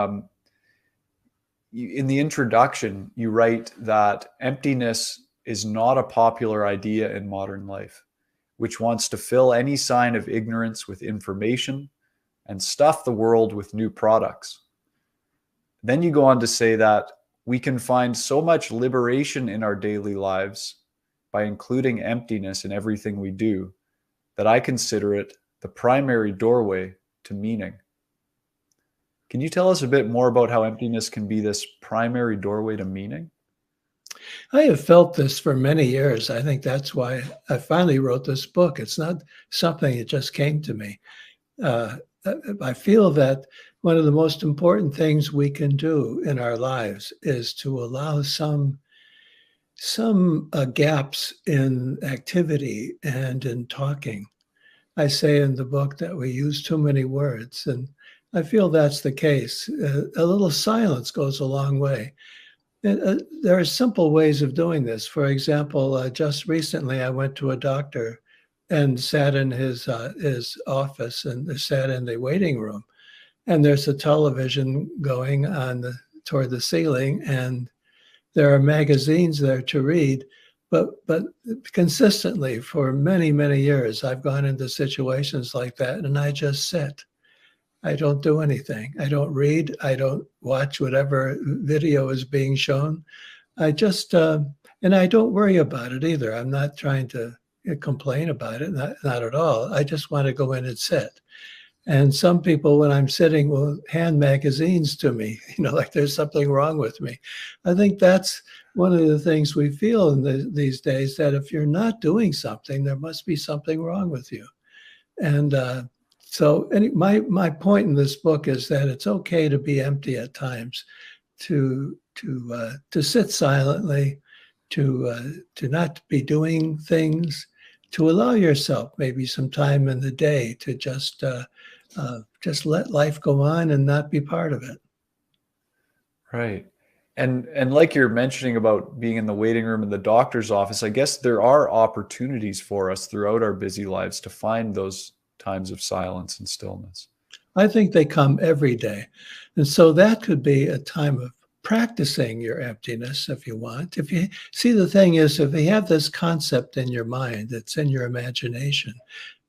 In the introduction, you write that emptiness is not a popular idea in modern life, which wants to fill any sign of ignorance with information and stuff the world with new products. Then you go on to say that we can find so much liberation in our daily lives by including emptiness in everything we do that I consider it the primary doorway to meaning. Can you tell us a bit more about how emptiness can be this primary doorway to meaning? I have felt this for many years. I think that's why I finally wrote this book. It's not something that just came to me. I feel that one of the most important things we can do in our lives is to allow some gaps in activity and in talking. I say in the book that we use too many words, and I feel that's the case. A little silence goes a long way. There are simple ways of doing this. For example, just recently I went to a doctor and sat in his office and sat in the waiting room. And there's a television going on toward the ceiling, and there are magazines there to read. But consistently for many, many years, I've gone into situations like that, and I just sit. I don't do anything. I don't read. I don't watch whatever video is being shown. I just, and I don't worry about it either. I'm not trying to complain about it, not at all. I just want to go in and sit. And some people, when I'm sitting, will hand magazines to me, like there's something wrong with me. I think that's one of the things we feel in these days, that if you're not doing something, there must be something wrong with you. And so my point in this book is that it's okay to be empty at times, to sit silently, to not be doing things, to allow yourself maybe some time in the day to just let life go on and not be part of it. Right. And like you're mentioning about being in the waiting room in the doctor's office, I guess there are opportunities for us throughout our busy lives to find those times of silence and stillness. I think they come every day. And so that could be a time of practicing your emptiness if you want. If you see, the thing is, if you have this concept in your mind, it's in your imagination,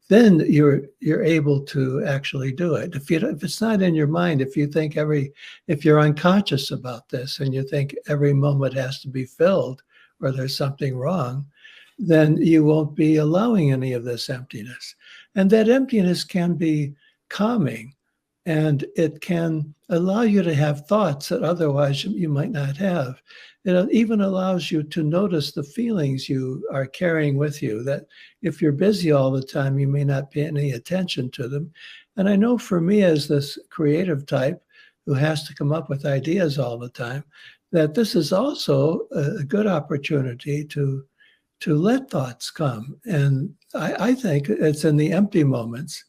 then you're able to actually do it. If it's not in your mind, if you're unconscious about this and you think every moment has to be filled or there's something wrong, then you won't be allowing any of this emptiness. And that emptiness can be calming, and it can allow you to have thoughts that otherwise you might not have. It even allows you to notice the feelings you are carrying with you, that if you're busy all the time, you may not pay any attention to them. And I know for me, as this creative type who has to come up with ideas all the time, that this is also a good opportunity to let thoughts come. And I think it's in the empty moments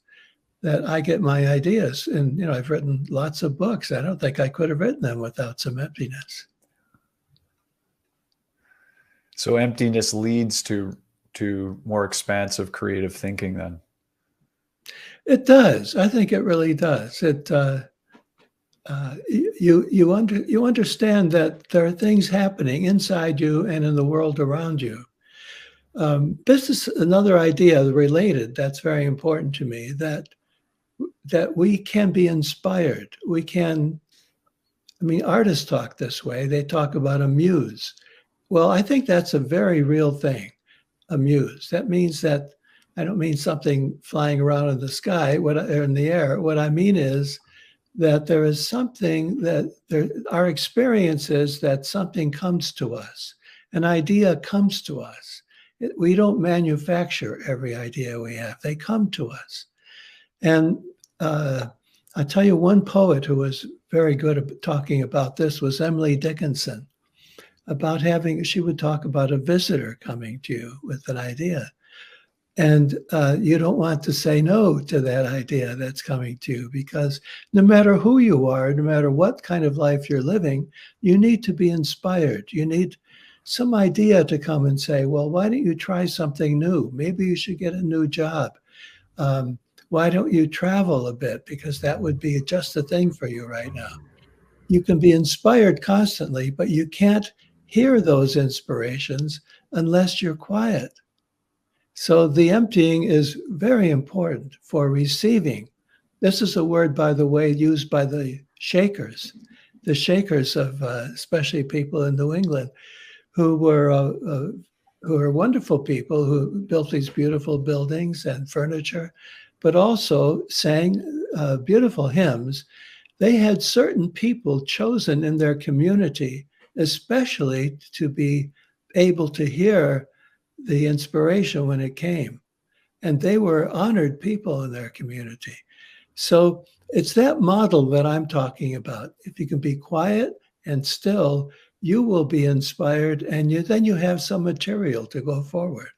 that I get my ideas. And, I've written lots of books. I don't think I could have written them without some emptiness. So emptiness leads to more expansive creative thinking then? It does. I think it really does. You understand that there are things happening inside you and in the world around you. This is another idea related that's very important to me, that we can be inspired. Artists talk this way. They talk about a muse. Well, I think that's a very real thing, a muse. That means that I don't mean something flying around in the sky or in the air. What I mean is that there is something our experience is that something comes to us. An idea comes to us. We don't manufacture every idea we have. They come to us. And I'll tell you, one poet who was very good at talking about this was Emily Dickinson, she would talk about a visitor coming to you with an idea. And you don't want to say no to that idea that's coming to you, because no matter who you are, no matter what kind of life you're living, you need to be inspired. You need some idea to come and say, well, why don't you try something new? Maybe you should get a new job. Why don't you travel a bit? Because that would be just the thing for you right now. You can be inspired constantly, but you can't hear those inspirations unless you're quiet. So the emptying is very important for receiving. This is a word, by the way, used by the Shakers of especially people in New England, who are wonderful people who built these beautiful buildings and furniture, but also sang beautiful hymns. They had certain people chosen in their community, especially to be able to hear the inspiration when it came. And they were honored people in their community. So it's that model that I'm talking about. If you can be quiet and still, you will be inspired, and then you have some material to go forward.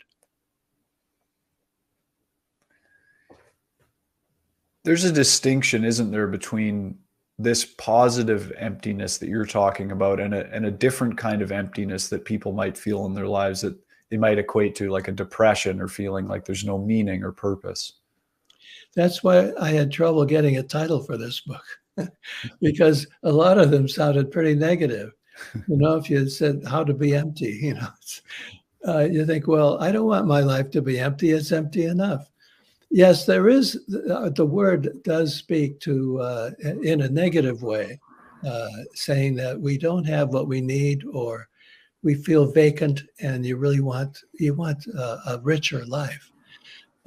There's a distinction, isn't there, between this positive emptiness that you're talking about and a different kind of emptiness that people might feel in their lives that they might equate to like a depression or feeling like there's no meaning or purpose. That's why I had trouble getting a title for this book, because a lot of them sounded pretty negative. If you said how to be empty, you think, well, I don't want my life to be empty. It's empty enough. Yes, there is, the word does speak to, in a negative way, saying that we don't have what we need, or we feel vacant, and you want a richer life.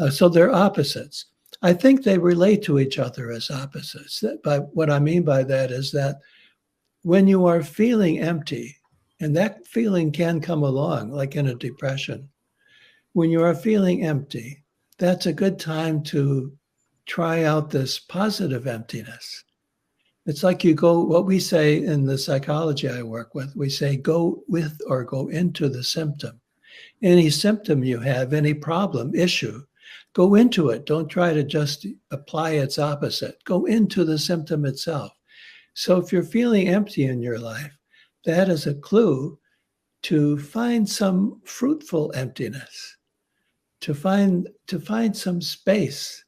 So they're opposites. I think they relate to each other as opposites. But what I mean by that is that when you are feeling empty, and that feeling can come along, like in a depression, when you are feeling empty, that's a good time to try out this positive emptiness. It's like you go, what we say in the psychology I work with, we say go with or go into the symptom. Any symptom you have, any problem, issue, go into it. Don't try to just apply its opposite. Go into the symptom itself. So if you're feeling empty in your life, that is a clue to find some fruitful emptiness, to find some space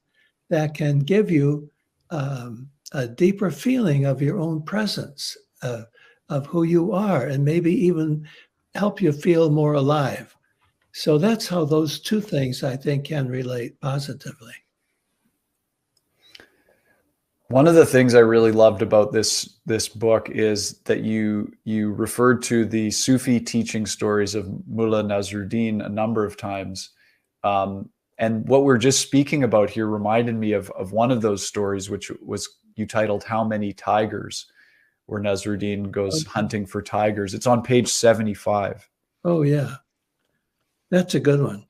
that can give you a deeper feeling of your own presence, of who you are, and maybe even help you feel more alive. So that's how those two things, I think, can relate positively. One of the things I really loved about this book is that you referred to the Sufi teaching stories of Mullah Nasruddin a number of times. And what we're just speaking about here reminded me of one of those stories, which was you titled "How Many Tigers," where Nasruddin goes hunting for tigers. It's on page 75. Oh, yeah. That's a good one.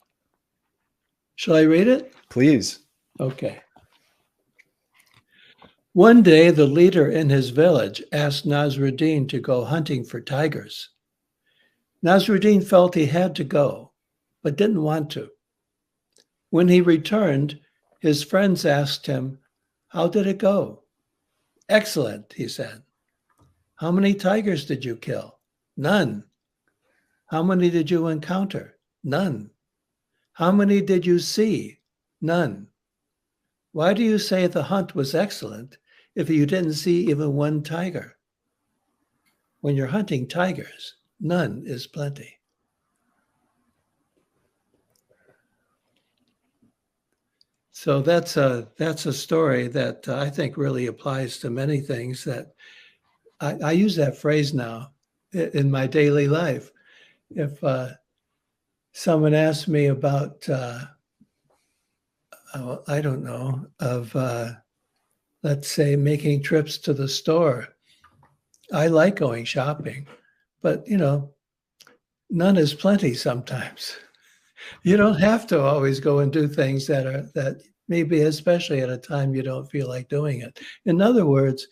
Shall I read it? Please. Okay. One day, the leader in his village asked Nasruddin to go hunting for tigers. Nasruddin felt he had to go, but didn't want to. When he returned, his friends asked him, "How did it go?" "Excellent," he said. "How many tigers did you kill?" "None." "How many did you encounter?" "None." "How many did you see?" "None." "Why do you say the hunt was excellent if you didn't see even one tiger?" When you're hunting tigers, none is plenty. So that's a story that I think really applies to many things. That I use that phrase now in my daily life. If someone asks me about, I don't know, of let's say making trips to the store, I like going shopping, but none is plenty sometimes. You don't have to always go and do things that maybe, especially at a time you don't feel like doing it. In other words,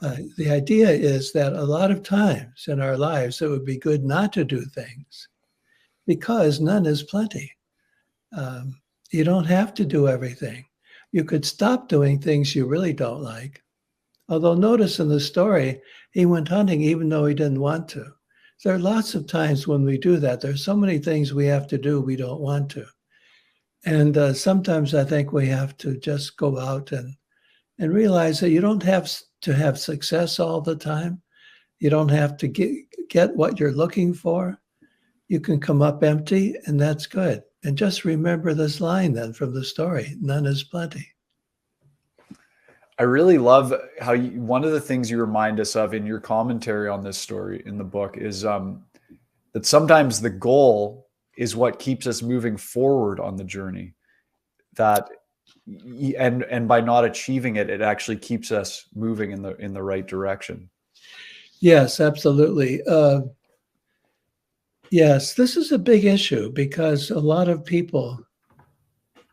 the idea is that a lot of times in our lives, it would be good not to do things because none is plenty. You don't have to do everything. You could stop doing things you really don't like. Although notice in the story, he went hunting even though he didn't want to. There are lots of times when we do that. There's so many things we have to do we don't want to. And sometimes I think we have to just go out and realize that you don't have to have success all the time. You don't have to get what you're looking for. You can come up empty, and that's good. And just remember this line then from the story, none is plenty. I really love how one of the things you remind us of in your commentary on this story in the book is that sometimes the goal is what keeps us moving forward on the journey. That and by not achieving it, it actually keeps us moving in the right direction. Yes, absolutely. Yes, this is a big issue because a lot of people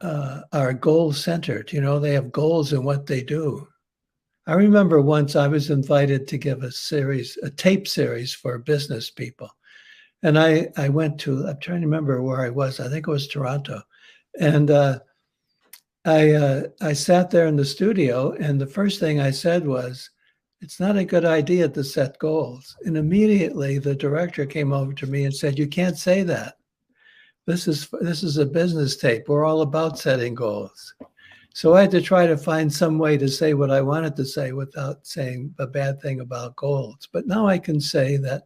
are goal-centered. You know, they have goals in what they do. I remember once I was invited to give a tape series for business people. And I went to, I'm trying to remember where I was. I think it was Toronto. And I sat there in the studio, and the first thing I said was, it's not a good idea to set goals. And immediately the director came over to me and said, you can't say that. This is a business tape. We're all about setting goals. So I had to try to find some way to say what I wanted to say without saying a bad thing about goals. But now I can say that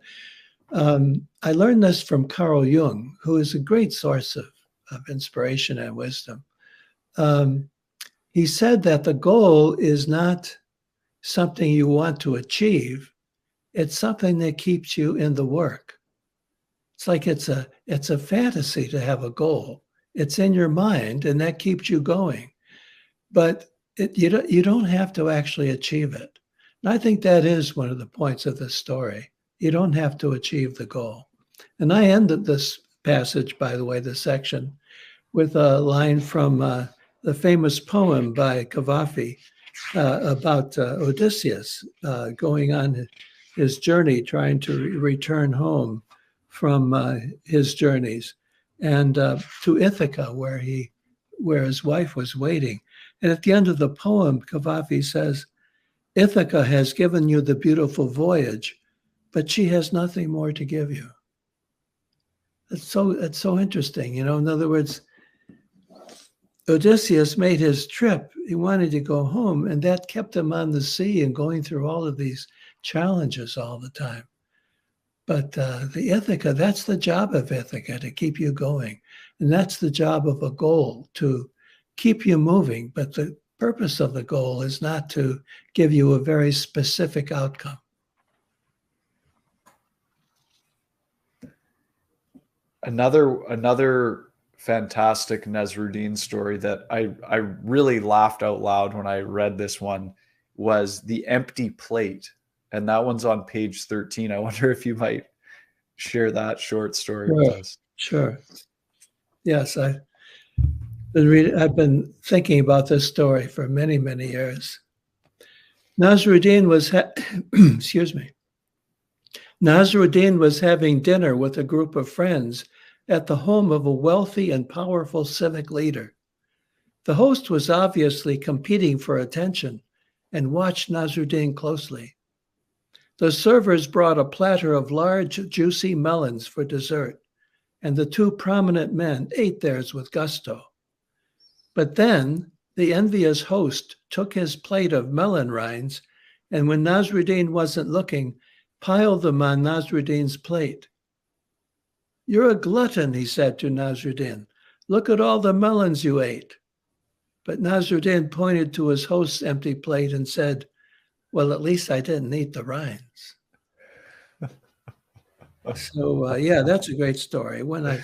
I learned this from Carl Jung, who is a great source of inspiration and wisdom. He said that the goal is not something you want to achieve. It's something that keeps you in the work. It's like it's a fantasy to have a goal. It's in your mind, and that keeps you going. But you don't have to actually achieve it. And I think that is one of the points of this story. You don't have to achieve the goal. And I ended this passage, by the way, this section, with a line from the famous poem by Cavafy about Odysseus going on his journey, trying to return home from his journeys, and to Ithaca, where his wife was waiting. And at the end of the poem, Cavafy says, Ithaca has given you the beautiful voyage, but she has nothing more to give you. It's so interesting. You know, in other words, Odysseus made his trip. He wanted to go home, and that kept him on the sea and going through all of these challenges all the time. But the Ithaca, that's the job of Ithaca, to keep you going. And that's the job of a goal, to keep you moving. But the purpose of the goal is not to give you a very specific outcome. Another fantastic Nasruddin story that I really laughed out loud when I read this one was The Empty Plate. And that one's on page 13. I wonder if you might share that short story with us. Sure. Yes, I've been thinking about this story for many, many years. Nasruddin was, excuse me. Nasruddin was having dinner with a group of friends at the home of a wealthy and powerful civic leader. The host was obviously competing for attention and watched Nasruddin closely. The servers brought a platter of large, juicy melons for dessert, and the two prominent men ate theirs with gusto. But then the envious host took his plate of melon rinds, and when Nasruddin wasn't looking, piled them on Nasruddin's plate. You're a glutton, he said to Nasruddin. Look at all the melons you ate. But Nasruddin pointed to his host's empty plate and said, well, at least I didn't eat the rinds. So, yeah, that's a great story, one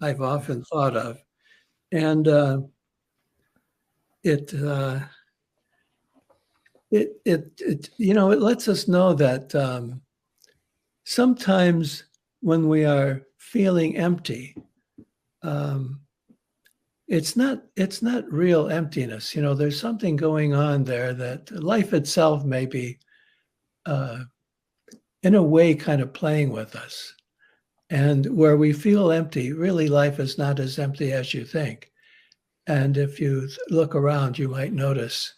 I've often thought of. And it lets us know that sometimes when we are feeling empty, it's not real emptiness. You know, there's something going on there that life itself may be, in a way, kind of playing with us. And where we feel empty, really life is not as empty as you think. And if you look around, you might notice,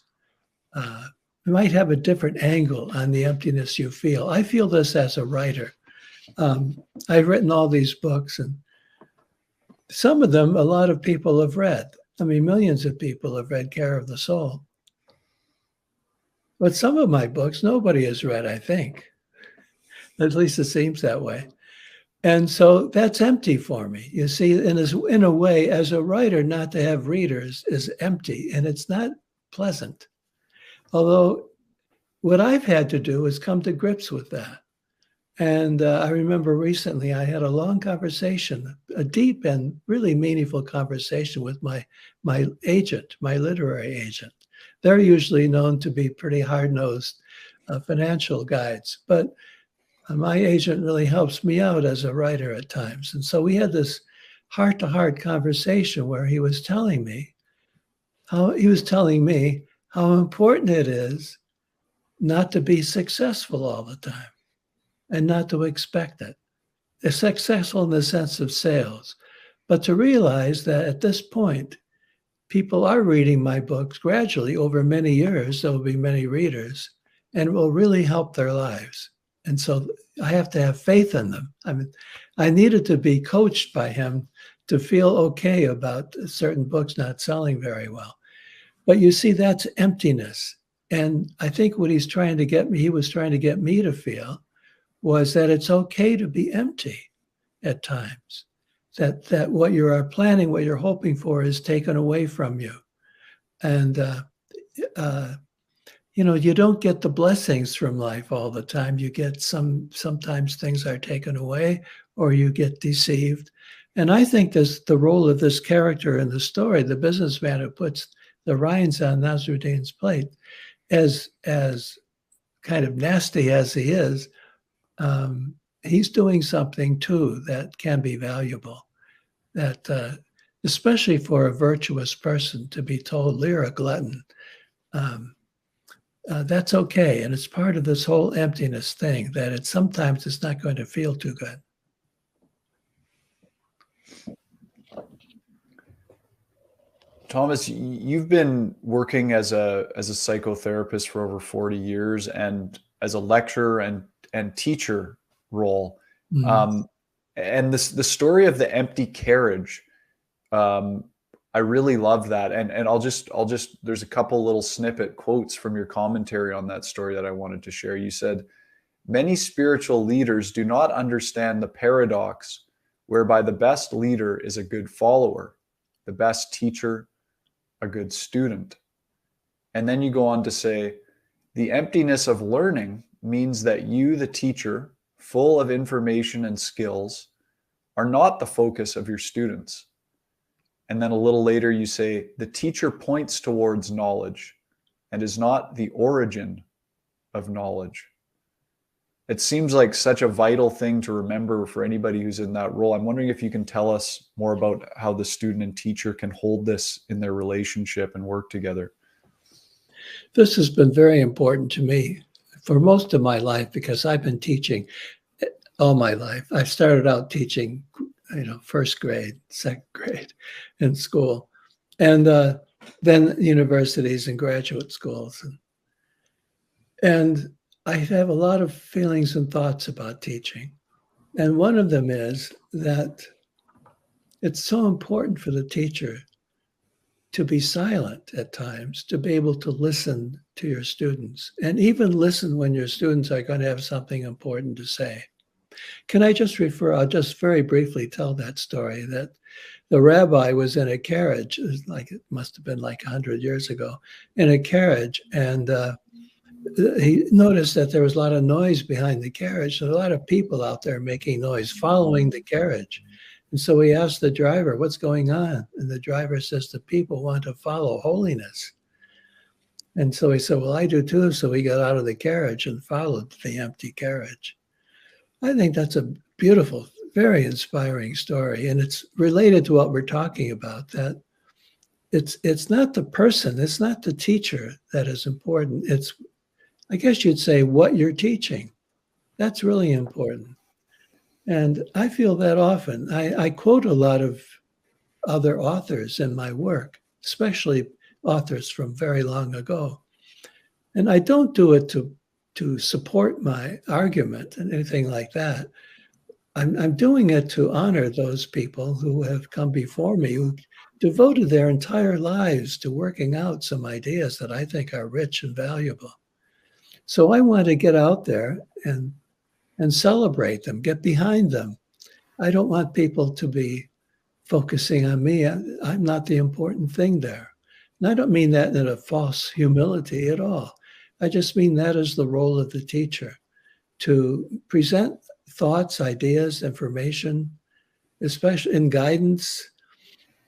you might have a different angle on the emptiness you feel. I feel this as a writer. I've written all these books, and some of them, a lot of people have read. I mean, millions of people have read Care of the Soul. But some of my books, nobody has read, I think. At least it seems that way. And so that's empty for me. You see, in a way, as a writer, not to have readers is empty, and it's not pleasant. Although what I've had to do is come to grips with that. And I remember recently I had a long conversation, a deep and really meaningful conversation with my agent, my literary agent. They're usually known to be pretty hard-nosed financial guides, but my agent really helps me out as a writer at times. And so we had this heart-to-heart conversation where he was telling me how important it is not to be successful all the time and not to expect it. It's successful in the sense of sales, but to realize that at this point, people are reading my books gradually over many years. There will be many readers, and it will really help their lives. And so I have to have faith in them. I mean, I needed to be coached by him to feel okay about certain books not selling very well. But you see, that's emptiness. And I think what he was trying to get me to feel was that it's okay to be empty at times. That what you are planning, what you're hoping for is taken away from you. And you don't get the blessings from life all the time. You get sometimes things are taken away or you get deceived. And I think the role of this character in the story, the businessman who puts the rinds on Nasruddin's plate, as kind of nasty as he is, he's doing something too that can be valuable. That especially for a virtuous person to be told you're a glutton, that's okay. And it's part of this whole emptiness thing that sometimes it's not going to feel too good. Thomas, you've been working as a psychotherapist for over 40 years and as a lecturer and teacher role. Mm-hmm. And the story of the empty carriage, I really love that. And I'll just there's a couple little snippet quotes from your commentary on that story that I wanted to share. You said, "Many spiritual leaders do not understand the paradox whereby the best leader is a good follower, the best teacher a good student." And then you go on to say, "The emptiness of learning means that you, the teacher, full of information and skills, are not the focus of your students." And then a little later you say, "The teacher points towards knowledge and is not the origin of knowledge." It seems like such a vital thing to remember for anybody who's in that role. I'm wondering if you can tell us more about how the student and teacher can hold this in their relationship and work together. This has been very important to me for most of my life because I've been teaching all my life. I started out teaching, first grade, second grade in school, and then universities and graduate schools. And I have a lot of feelings and thoughts about teaching. And one of them is that it's so important for the teacher to be silent at times, to be able to listen to your students, and even listen when your students are going to have something important to say. Can I just I'll just very briefly tell that story that the rabbi was in a carriage, it must have been like 100 years ago, in a carriage, and he noticed that there was a lot of noise behind the carriage. So a lot of people out there making noise, following the carriage. And so he asked the driver, "What's going on?" And the driver says, "The people want to follow holiness." And so he said, "Well, I do too." So he got out of the carriage and followed the empty carriage. I think that's a beautiful, very inspiring story. And it's related to what we're talking about, that it's not the person, it's not the teacher that is important. It's, I guess you'd say, what you're teaching. That's really important. And I feel that often. I quote a lot of other authors in my work, especially authors from very long ago. And I don't do it to support my argument and anything like that. I'm doing it to honor those people who have come before me, who devoted their entire lives to working out some ideas that I think are rich and valuable. So I want to get out there and and celebrate them, get behind them. I don't want people to be focusing on me. I'm not the important thing there. And I don't mean that in a false humility at all. I just mean that is the role of the teacher, to present thoughts, ideas, information, especially in guidance,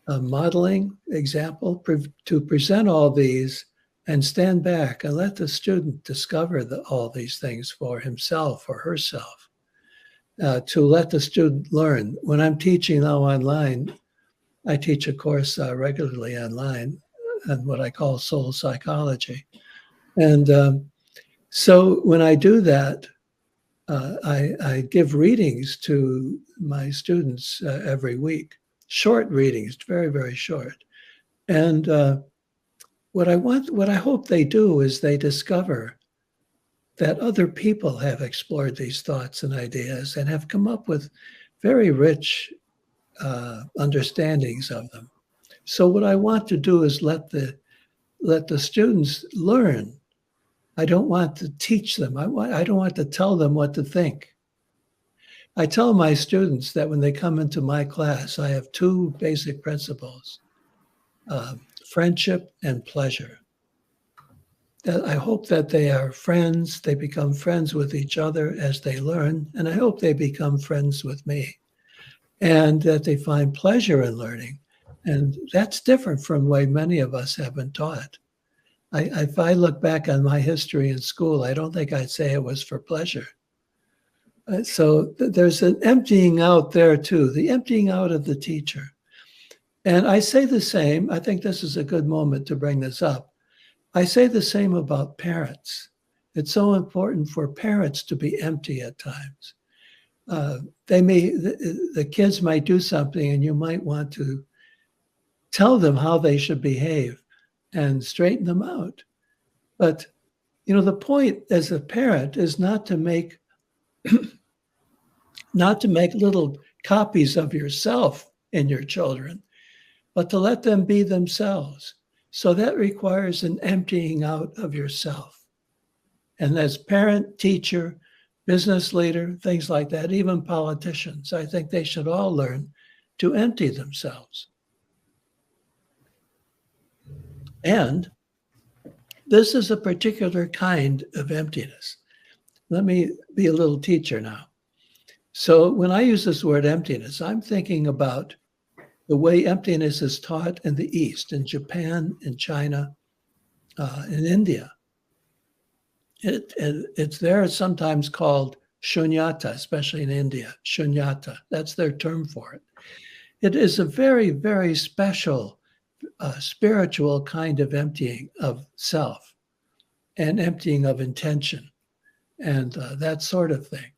modeling, example, to present all these and stand back and let the student discover all these things for himself or herself, to let the student learn. When I'm teaching now online, I teach a course regularly online on what I call soul psychology. And so when I do that, I give readings to my students every week, short readings, very, very short. And what I hope they do is they discover that other people have explored these thoughts and ideas and have come up with very rich understandings of them. So what I want to do is let the students learn. I don't want to teach them. I don't want to tell them what to think. I tell my students that when they come into my class, I have two basic principles, friendship and pleasure. I hope that they are friends, they become friends with each other as they learn, and I hope they become friends with me, and that they find pleasure in learning. And that's different from the way many of us have been taught. If I look back on my history in school, I don't think I'd say it was for pleasure. So there's an emptying out there too, the emptying out of the teacher. And I say the same, I think this is a good moment to bring this up. I say the same about parents. It's so important for parents to be empty at times. The kids might do something and you might want to tell them how they should behave and straighten them out. But, the point as a parent is not to make little copies of yourself in your children, but to let them be themselves. So that requires an emptying out of yourself. And as parent, teacher, business leader, things like that, even politicians, I think they should all learn to empty themselves. And this is a particular kind of emptiness. Let me be a little teacher now. So when I use this word emptiness, I'm thinking about the way emptiness is taught in the East, in Japan, in China, in India. It's there sometimes called shunyata, especially in India, shunyata. That's their term for it. It is a very, very special spiritual kind of emptying of self and emptying of intention and that sort of thing.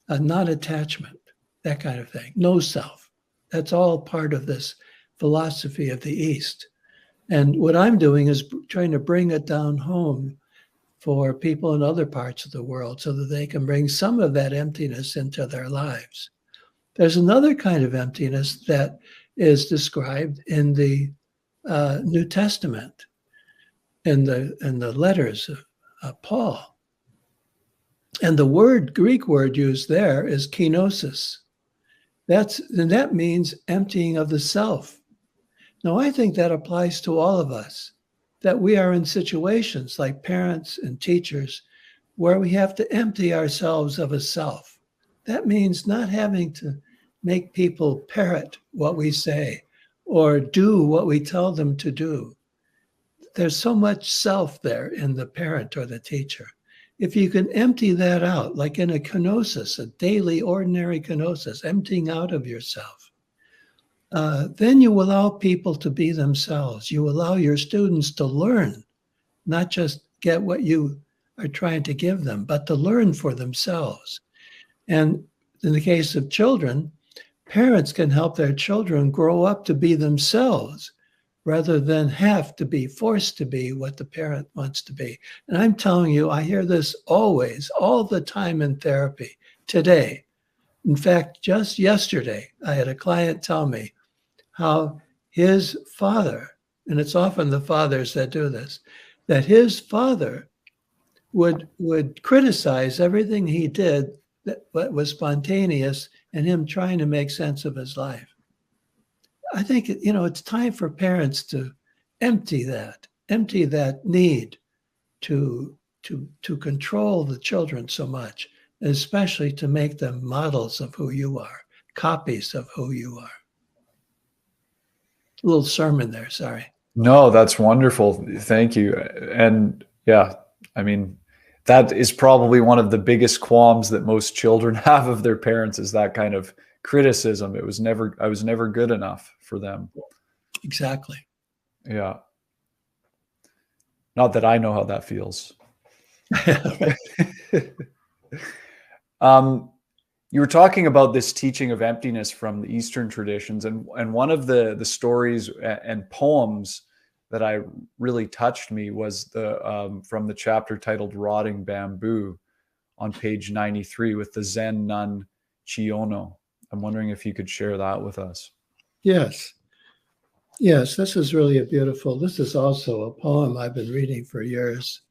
Not attachment, that kind of thing. No self. That's all part of this philosophy of the East. And what I'm doing is trying to bring it down home for people in other parts of the world so that they can bring some of that emptiness into their lives. There's another kind of emptiness that is described in the New Testament, in the letters of Paul. And the Greek word used there is kenosis. That means emptying of the self. Now, I think that applies to all of us, that we are in situations like parents and teachers where we have to empty ourselves of a self. That means not having to make people parrot what we say or do what we tell them to do. There's so much self there in the parent or the teacher. If you can empty that out, like in a kenosis, a daily, ordinary kenosis, emptying out of yourself, then you allow people to be themselves. You allow your students to learn, not just get what you are trying to give them, but to learn for themselves. And in the case of children, parents can help their children grow up to be themselves rather than have to be forced to be what the parent wants to be. And I'm telling you, I hear this always, all the time in therapy, today. In fact, just yesterday, I had a client tell me how his father, and it's often the fathers that do this, that his father would criticize everything he did that was spontaneous and him trying to make sense of his life. I think, it's time for parents to empty that need to control the children so much, especially to make them models of who you are, copies of who you are. A little sermon there, sorry. No, that's wonderful. Thank you. And yeah, I mean, that is probably one of the biggest qualms that most children have of their parents, is that kind of criticism. I was never good enough for them. Exactly. Yeah. Not that I know how that feels. You were talking about this teaching of emptiness from the Eastern traditions, and one of the stories and poems that I really touched me was from the chapter titled "Rotting Bamboo" on page 93 with the Zen nun Chiyono. I'm wondering if you could share that with us. Yes. Yes, this is really this is also a poem I've been reading for years,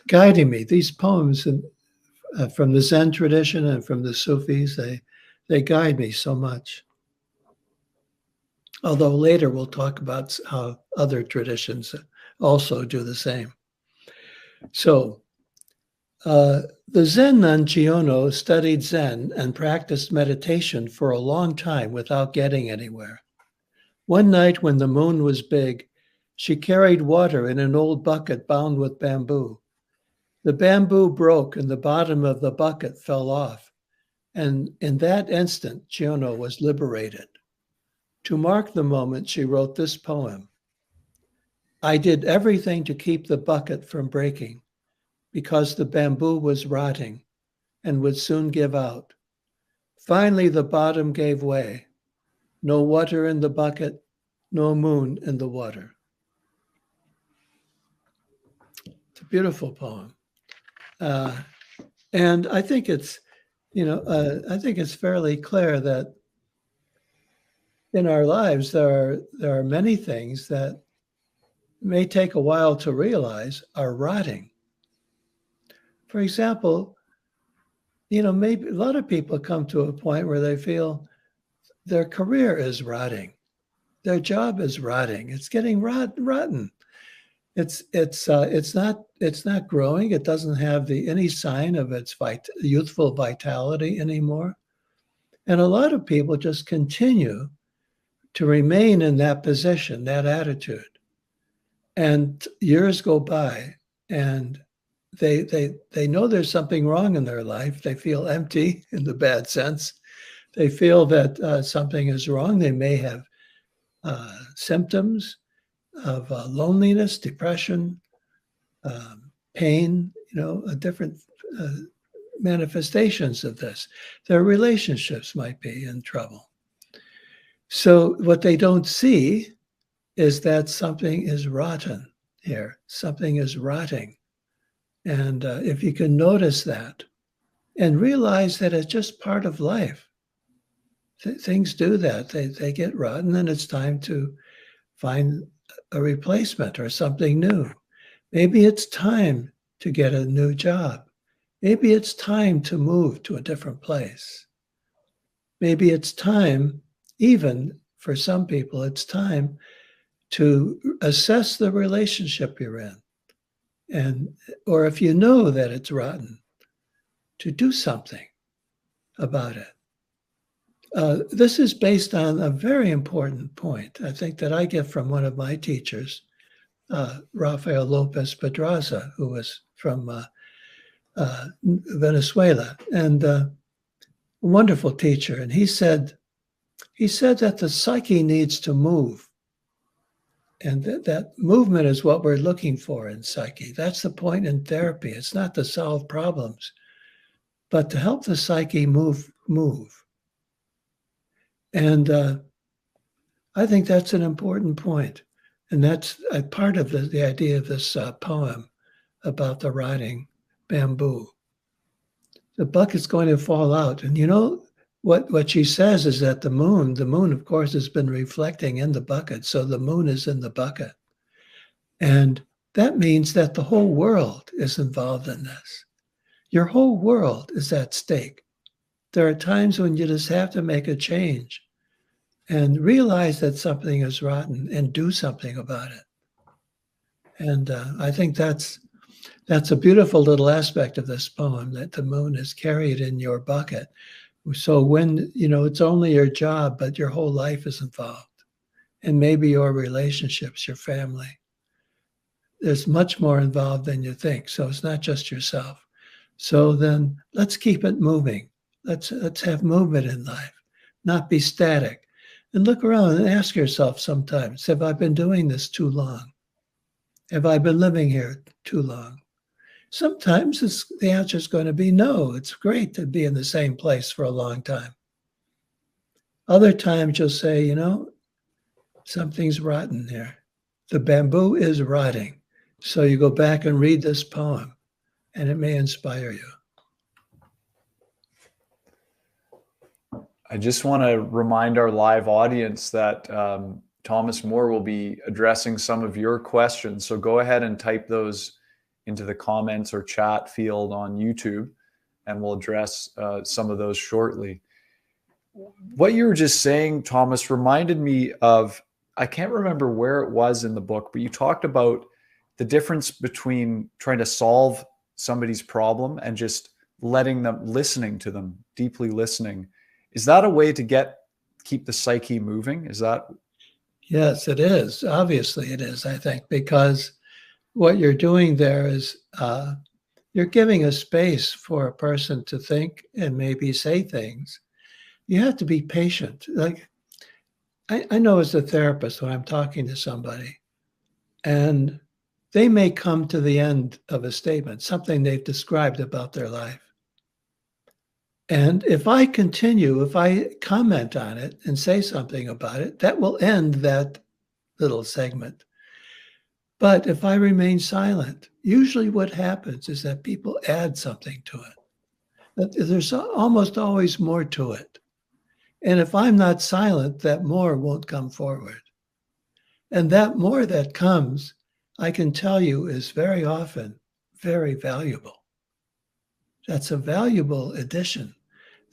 guiding me. These poems from the Zen tradition and from the Sufis, they guide me so much. Although later we'll talk about how other traditions also do the same. So, the Zen nun Chiyono studied Zen and practiced meditation for a long time without getting anywhere. One night when the moon was big, she carried water in an old bucket bound with bamboo. The bamboo broke and the bottom of the bucket fell off. And in that instant, Chiyono was liberated. To mark the moment, she wrote this poem. I did everything to keep the bucket from breaking because the bamboo was rotting and would soon give out. Finally, the bottom gave way. No water in the bucket, no moon in the water. It's a beautiful poem. And I think it's, I think it's fairly clear that in our lives, there are many things that may take a while to realize are rotting. For example, maybe a lot of people come to a point where they feel their career is rotting, their job is rotting, it's getting rotten. It's not growing. It doesn't have any sign of its youthful vitality anymore. And a lot of people just continue to remain in that position, that attitude. And years go by, and they know there's something wrong in their life. They feel empty in the bad sense. They feel that something is wrong. They may have symptoms of loneliness, depression, pain, different manifestations of this. Their relationships might be in trouble. So what they don't see is that something is rotten here. Something is rotting. And if you can notice that and realize that it's just part of life, things do that. They get rotten, and it's time to find a replacement or something new. Maybe it's time to get a new job. Maybe it's time to move to a different place. Maybe it's time, even for some people, it's time to assess the relationship you're in. Or if you know that it's rotten, to do something about it. This is based on a very important point, I think, that I get from one of my teachers, Rafael Lopez Pedraza, who was from Venezuela, and a wonderful teacher. And he said that the psyche needs to move. And that movement is what we're looking for in psyche. That's the point in therapy. It's not to solve problems, but to help the psyche move. And I think that's an important point. And that's a part of the idea of this poem about the rotting bamboo. The bucket's going to fall out. And what she says is that the moon, of course, has been reflecting in the bucket. So the moon is in the bucket. And that means that the whole world is involved in this. Your whole world is at stake. There are times when you just have to make a change and realize that something is rotten and do something about it. And I think that's a beautiful little aspect of this poem, that the moon is carried in your bucket. So when, it's only your job, but your whole life is involved, and maybe your relationships, your family. There's much more involved than you think. So it's not just yourself. So then let's keep it moving. Let's have movement in life, not be static. And look around and ask yourself sometimes, have I been doing this too long? Have I been living here too long? Sometimes the answer is going to be no. It's great to be in the same place for a long time. Other times you'll say, something's rotten here. The bamboo is rotting. So you go back and read this poem, and it may inspire you. I just want to remind our live audience that Thomas Moore will be addressing some of your questions. So go ahead and type those into the comments or chat field on YouTube, and we'll address some of those shortly. What you were just saying, Thomas, reminded me of, I can't remember where it was in the book, but you talked about the difference between trying to solve somebody's problem and just listening to them, deeply listening. Is that a way to keep the psyche moving? Is that? Yes, it is. Obviously it is, I think, because what you're doing there is you're giving a space for a person to think and maybe say things. You have to be patient. Like I know as a therapist, when I'm talking to somebody and they may come to the end of a statement, something they've described about their life. And if I comment on it and say something about it, that will end that little segment. But if I remain silent, usually what happens is that people add something to it. There's almost always more to it. And if I'm not silent, that more won't come forward. And that more that comes, I can tell you, is very often very valuable. That's a valuable addition.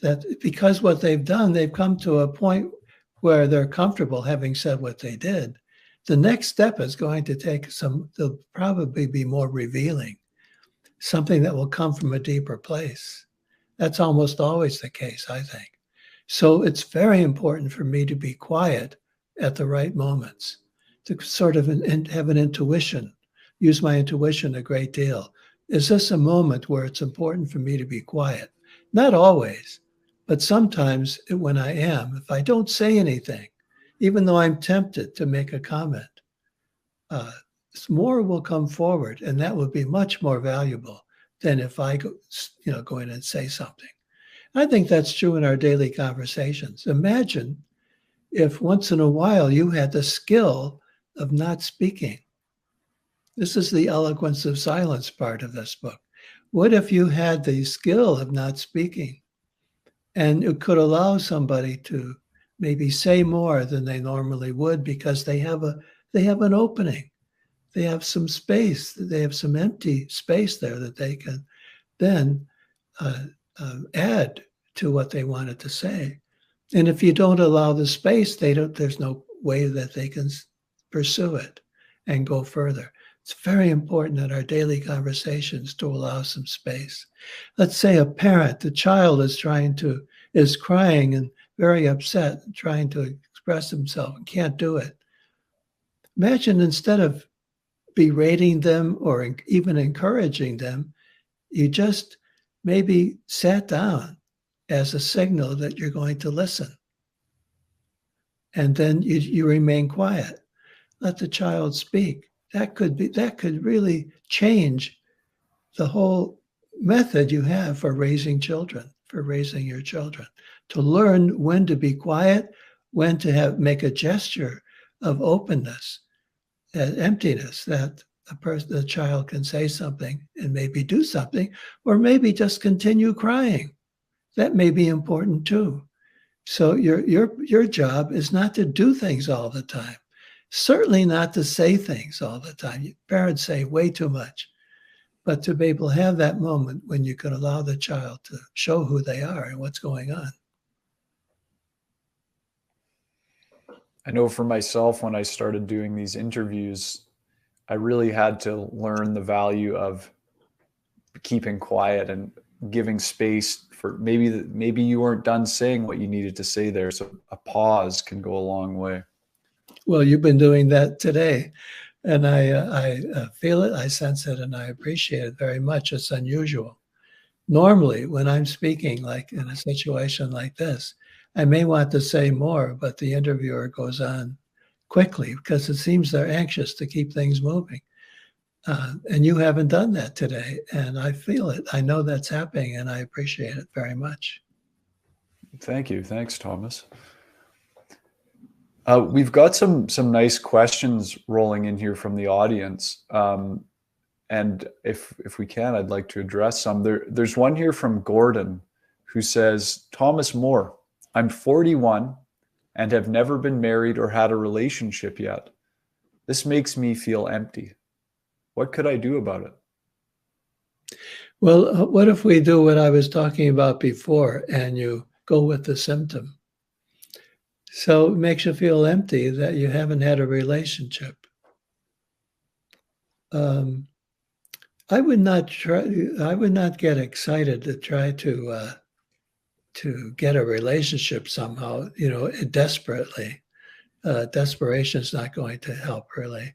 That because what they've done, they've come to a point where they're comfortable having said what they did. The next step is going to they'll probably be more revealing, something that will come from a deeper place. That's almost always the case, I think. So it's very important for me to be quiet at the right moments, to sort of have an intuition, use my intuition a great deal. Is this a moment where it's important for me to be quiet? Not always, but sometimes when I am, if I don't say anything, even though I'm tempted to make a comment, more will come forward, and that would be much more valuable than if I go in and say something. I think that's true in our daily conversations. Imagine if once in a while you had the skill of not speaking. This is the eloquence of silence part of this book. What if you had the skill of not speaking, and it could allow somebody to maybe say more than they normally would because they have an opening. They have some space. They have some empty space there that they can then add to what they wanted to say. And if you don't allow the space, there's no way that they can pursue it and go further. It's very important in our daily conversations to allow some space. Let's say a parent, the child is crying and very upset, trying to express himself and can't do it. Imagine instead of berating them or even encouraging them, you just maybe sat down as a signal that you're going to listen. And then you remain quiet. Let the child speak. That could really change the whole method you have for raising your children, to learn when to be quiet, when to make a gesture of openness and emptiness, that the child can say something and maybe do something, or maybe just continue crying. That may be important too. So your job is not to do things all the time. Certainly not to say things all the time. Parents say way too much. but to be able to have that moment when you can allow the child to show who they are and what's going on. I know for myself, when I started doing these interviews, I really had to learn the value of keeping quiet and giving space for maybe you weren't done saying what you needed to say there. So a pause can go a long way. Well, you've been doing that today, and I feel it, I sense it, and I appreciate it very much. It's unusual. Normally, when I'm speaking, like in a situation like this, I may want to say more, but the interviewer goes on quickly because it seems they're anxious to keep things moving. And you haven't done that today, and I feel it. I know that's happening, and I appreciate it very much. Thank you. Thanks, Thomas. We've got some nice questions rolling in here from the audience. And if we can, I'd like to address some. There's one here from Gordon who says, Thomas Moore, I'm 41 and have never been married or had a relationship yet. This makes me feel empty. What could I do about it? Well, what if we do what I was talking about before and you go with the symptom? So it makes you feel empty that you haven't had a relationship. I would not get excited to try to get a relationship somehow, desperately. Desperation is not going to help really.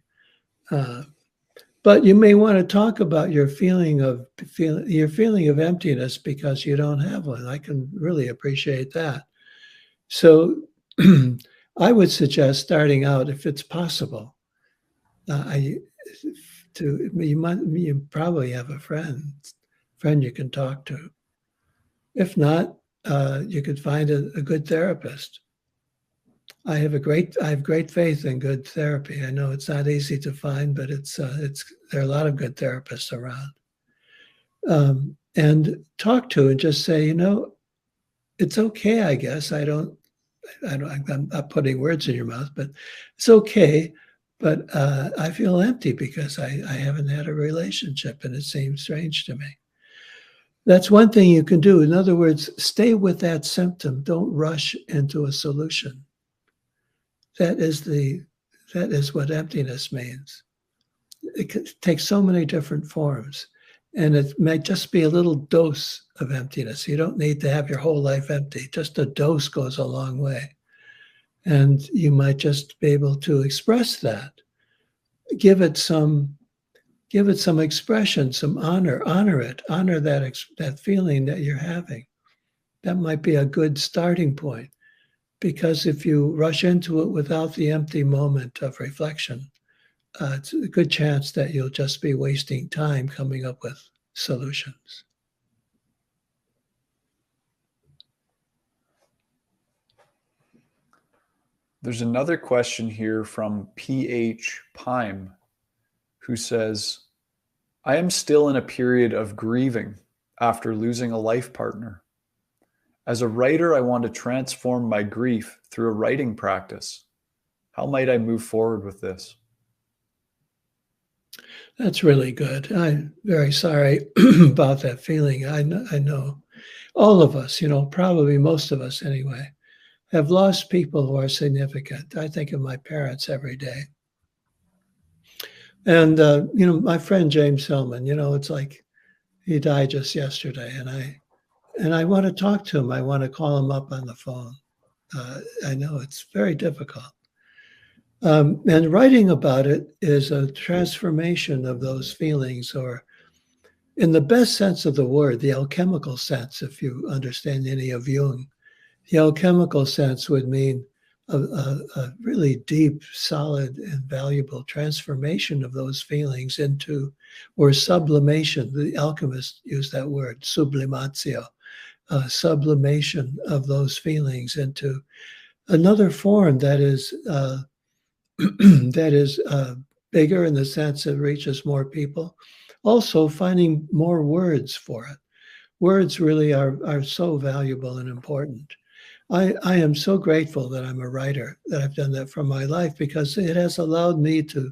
But you may want to talk about your feeling of emptiness because you don't have one. I can really appreciate that. So I would suggest starting out, if it's possible. You probably have a friend you can talk to. If not, you could find a good therapist. I have great faith in good therapy. I know it's not easy to find, but there are a lot of good therapists around. And talk to and just say, it's okay, I guess. I'm not putting words in your mouth, but it's okay. But I feel empty because I haven't had a relationship and it seems strange to me. That's one thing you can do. In other words, stay with that symptom. Don't rush into a solution. That is what emptiness means. It takes so many different forms, and it may just be a little dose of emptiness. You don't need to have your whole life empty. Just a dose goes a long way. And you might just be able to express that. Give it some expression, some honor that feeling that you're having. That might be a good starting point. Because if you rush into it without the empty moment of reflection, it's a good chance that you'll just be wasting time coming up with solutions. There's another question here from PH Pime, who says, I am still in a period of grieving after losing a life partner. As a writer, I want to transform my grief through a writing practice. How might I move forward with this? That's really good. I'm very sorry about that feeling. I know all of us, probably most of us anyway, have lost people who are significant. I think of my parents every day. And, my friend James Hillman, it's like he died just yesterday. And I want to talk to him. I want to call him up on the phone. I know it's very difficult. And writing about it is a transformation of those feelings, or in the best sense of the word, the alchemical sense, if you understand any of Jung. The alchemical sense would mean a really deep, solid, and valuable transformation of those feelings into, or sublimation. The alchemists use that word, sublimatio. Sublimation of those feelings into another form that is bigger in the sense it reaches more people. Also, finding more words for it. Words really are so valuable and important. I am so grateful that I'm a writer, that I've done that from my life, because it has allowed me to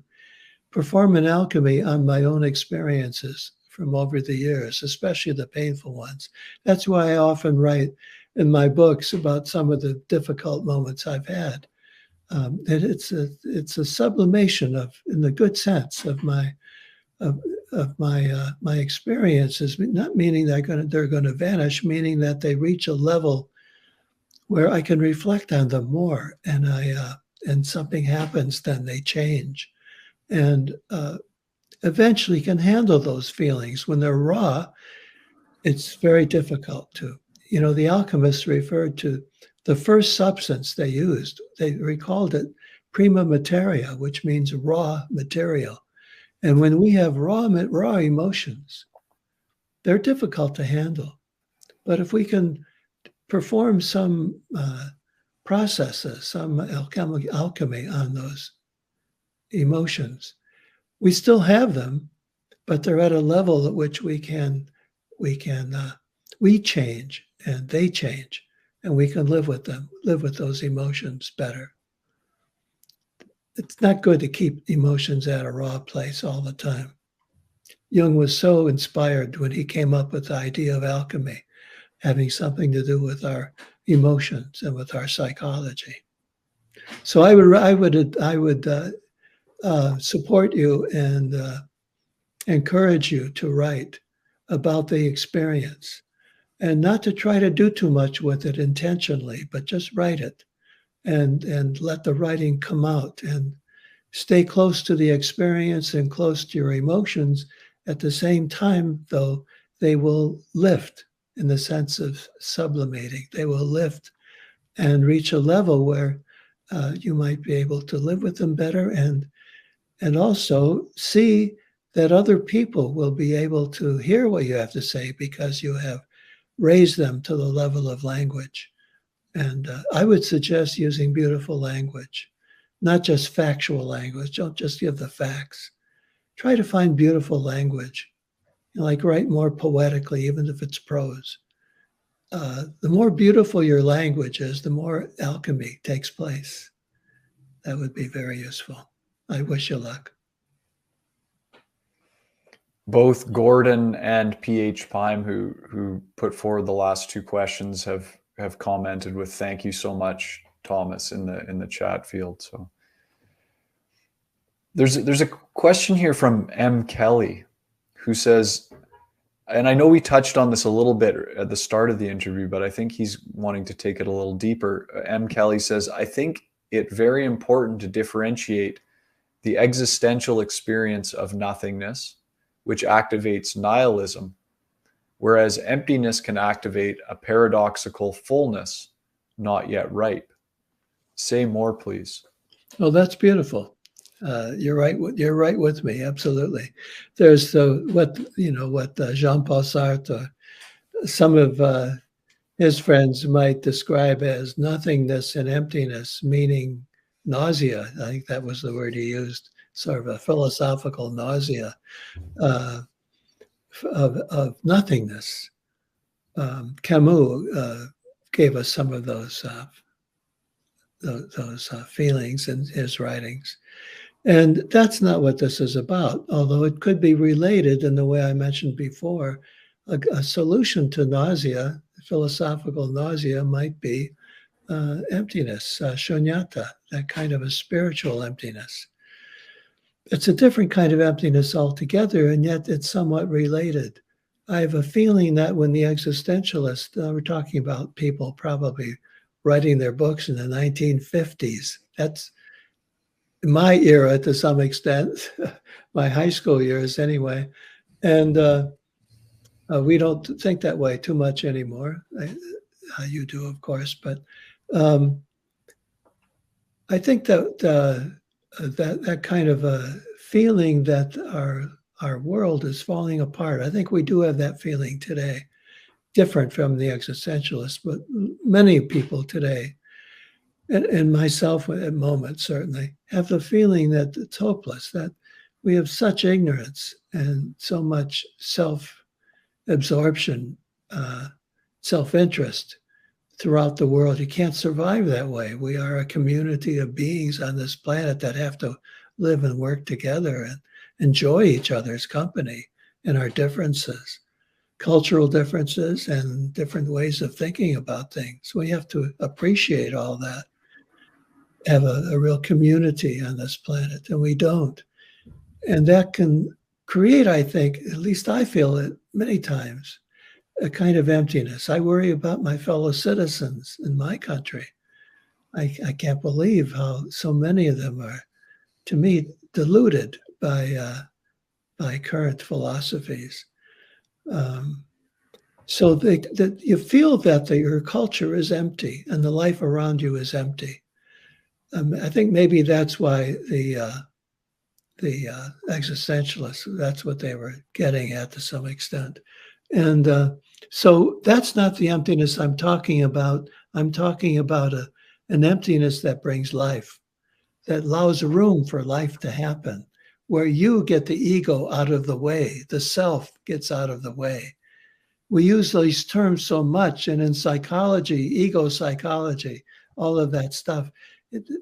perform an alchemy on my own experiences from over the years, especially the painful ones. That's why I often write in my books about some of the difficult moments I've had. That it's a sublimation of, in the good sense, of my my experiences, not meaning they're going to vanish, meaning that they reach a level where I can reflect on them more, and and something happens, then they change, and eventually can handle those feelings. When they're raw, it's very difficult to. The alchemists referred to the first substance they used. They recalled it prima materia, which means raw material. And when we have raw emotions, they're difficult to handle. But if we can perform some processes, some alchemy on those emotions, we still have them, but they're at a level at which we change and they change, and we can live with them, live with those emotions better. It's not good to keep emotions at a raw place all the time. Jung was so inspired when he came up with the idea of alchemy, having something to do with our emotions and with our psychology. So I would support you and encourage you to write about the experience, and not to try to do too much with it intentionally, but just write it and let the writing come out, and stay close to the experience and close to your emotions. At the same time, though, they will lift in the sense of sublimating. They will lift and reach a level where you might be able to live with them better, and also see that other people will be able to hear what you have to say because you have raised them to the level of language. And I would suggest using beautiful language, not just factual language. Don't just give the facts. Try to find beautiful language. Like write more poetically, even if it's prose. The more beautiful your language is, the more alchemy takes place. That would be very useful. I wish you luck. Both Gordon and PH Pime, who put forward the last two questions, have commented with "Thank you so much, Thomas," in the chat field. So there's a question here from M. Kelly, who says, and I know we touched on this a little bit at the start of the interview, but I think he's wanting to take it a little deeper. M. Kelly says, "I think it very important to differentiate the existential experience of nothingness, which activates nihilism, whereas emptiness can activate a paradoxical fullness, not yet ripe. Say more, please." Oh, that's beautiful. You're right. You're right with me. Absolutely. There's what Jean-Paul Sartre, some of his friends might describe as nothingness and emptiness, meaning nausea. I think that was the word he used, sort of a philosophical nausea of nothingness. Camus gave us some of those feelings in his writings. And that's not what this is about, although it could be related in the way I mentioned before. A solution to nausea, philosophical nausea, might be emptiness, shunyata, that kind of a spiritual emptiness. It's a different kind of emptiness altogether, and yet it's somewhat related. I have a feeling that when the existentialists, we're talking about people probably writing their books in the 1950s, that's my era to some extent, my high school years anyway. And we don't think that way too much anymore. You do, of course, but I think that that kind of a feeling that our world is falling apart, I think we do have that feeling today, different from the existentialists, but many people today, and myself at moments certainly, have the feeling that it's hopeless, that we have such ignorance and so much self-absorption, self-interest throughout the world. You can't survive that way. We are a community of beings on this planet that have to live and work together and enjoy each other's company in our differences, cultural differences and different ways of thinking about things. We have to appreciate all that, have a real community on this planet, and we don't. And that can create, I think, at least I feel it many times, a kind of emptiness. I worry about my fellow citizens in my country. I can't believe how so many of them are, to me, deluded by current philosophies. So that you feel that your culture is empty and the life around you is empty. I think maybe that's why the existentialists, that's what they were getting at to some extent. And so that's not the emptiness I'm talking about. I'm talking about an emptiness that brings life, that allows room for life to happen, where you get the ego out of the way, the self gets out of the way. We use these terms so much, and in psychology, ego psychology, all of that stuff.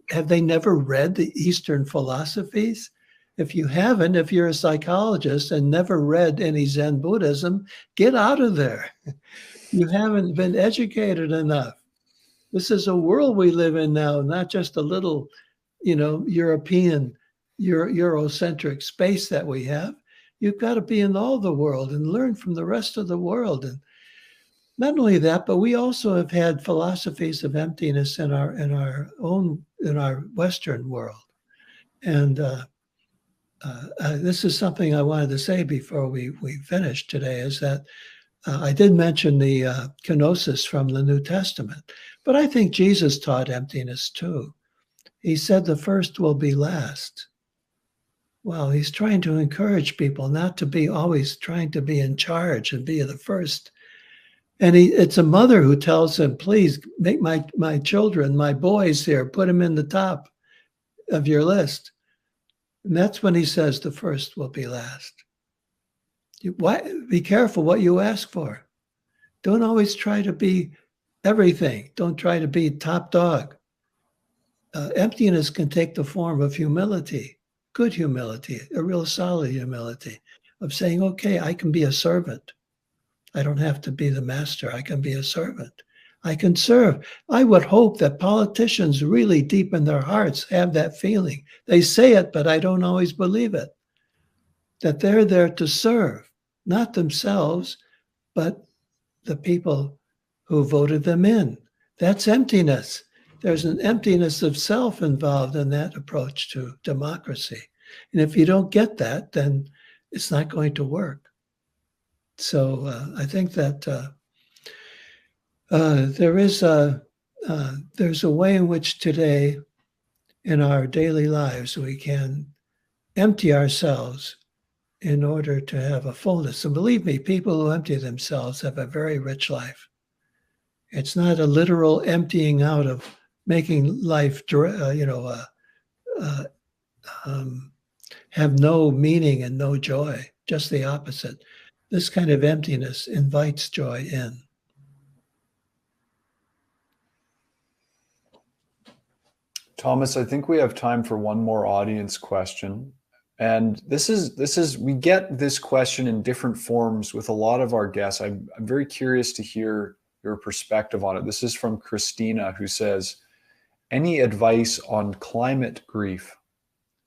Have they never read the Eastern philosophies? If you haven't, if you're a psychologist and never read any Zen Buddhism, get out of there. You haven't been educated enough. This is a world we live in now, not just a little, European, Eurocentric space that we have. You've got to be in all the world and learn from the rest of the world. And not only that, but we also have had philosophies of emptiness in our Western world. And this is something I wanted to say before we finish today, is that I did mention the kenosis from the New Testament, but I think Jesus taught emptiness too. He said the first will be last. Well, he's trying to encourage people not to be always trying to be in charge and be the first. And it's a mother who tells him, please make my children, my boys here, put them in the top of your list. And that's when he says the first will be last. Be careful what you ask for. Don't always try to be everything. Don't try to be top dog. Emptiness can take the form of humility, good humility, a real solid humility of saying, okay, I can be a servant. I don't have to be the master. I can be a servant. I can serve. I would hope that politicians really deep in their hearts have that feeling. They say it, but I don't always believe it. That they're there to serve, not themselves, but the people who voted them in. That's emptiness. There's an emptiness of self involved in that approach to democracy. And if you don't get that, then it's not going to work. So I think that there's a way in which today in our daily lives we can empty ourselves in order to have a fullness. And believe me, people who empty themselves have a very rich life. It's not a literal emptying out of making life, have no meaning and no joy, just the opposite. This kind of emptiness invites joy in. Thomas, I think we have time for one more audience question. And we get this question in different forms with a lot of our guests. I'm very curious to hear your perspective on it. This is from Christina, who says, any advice on climate grief?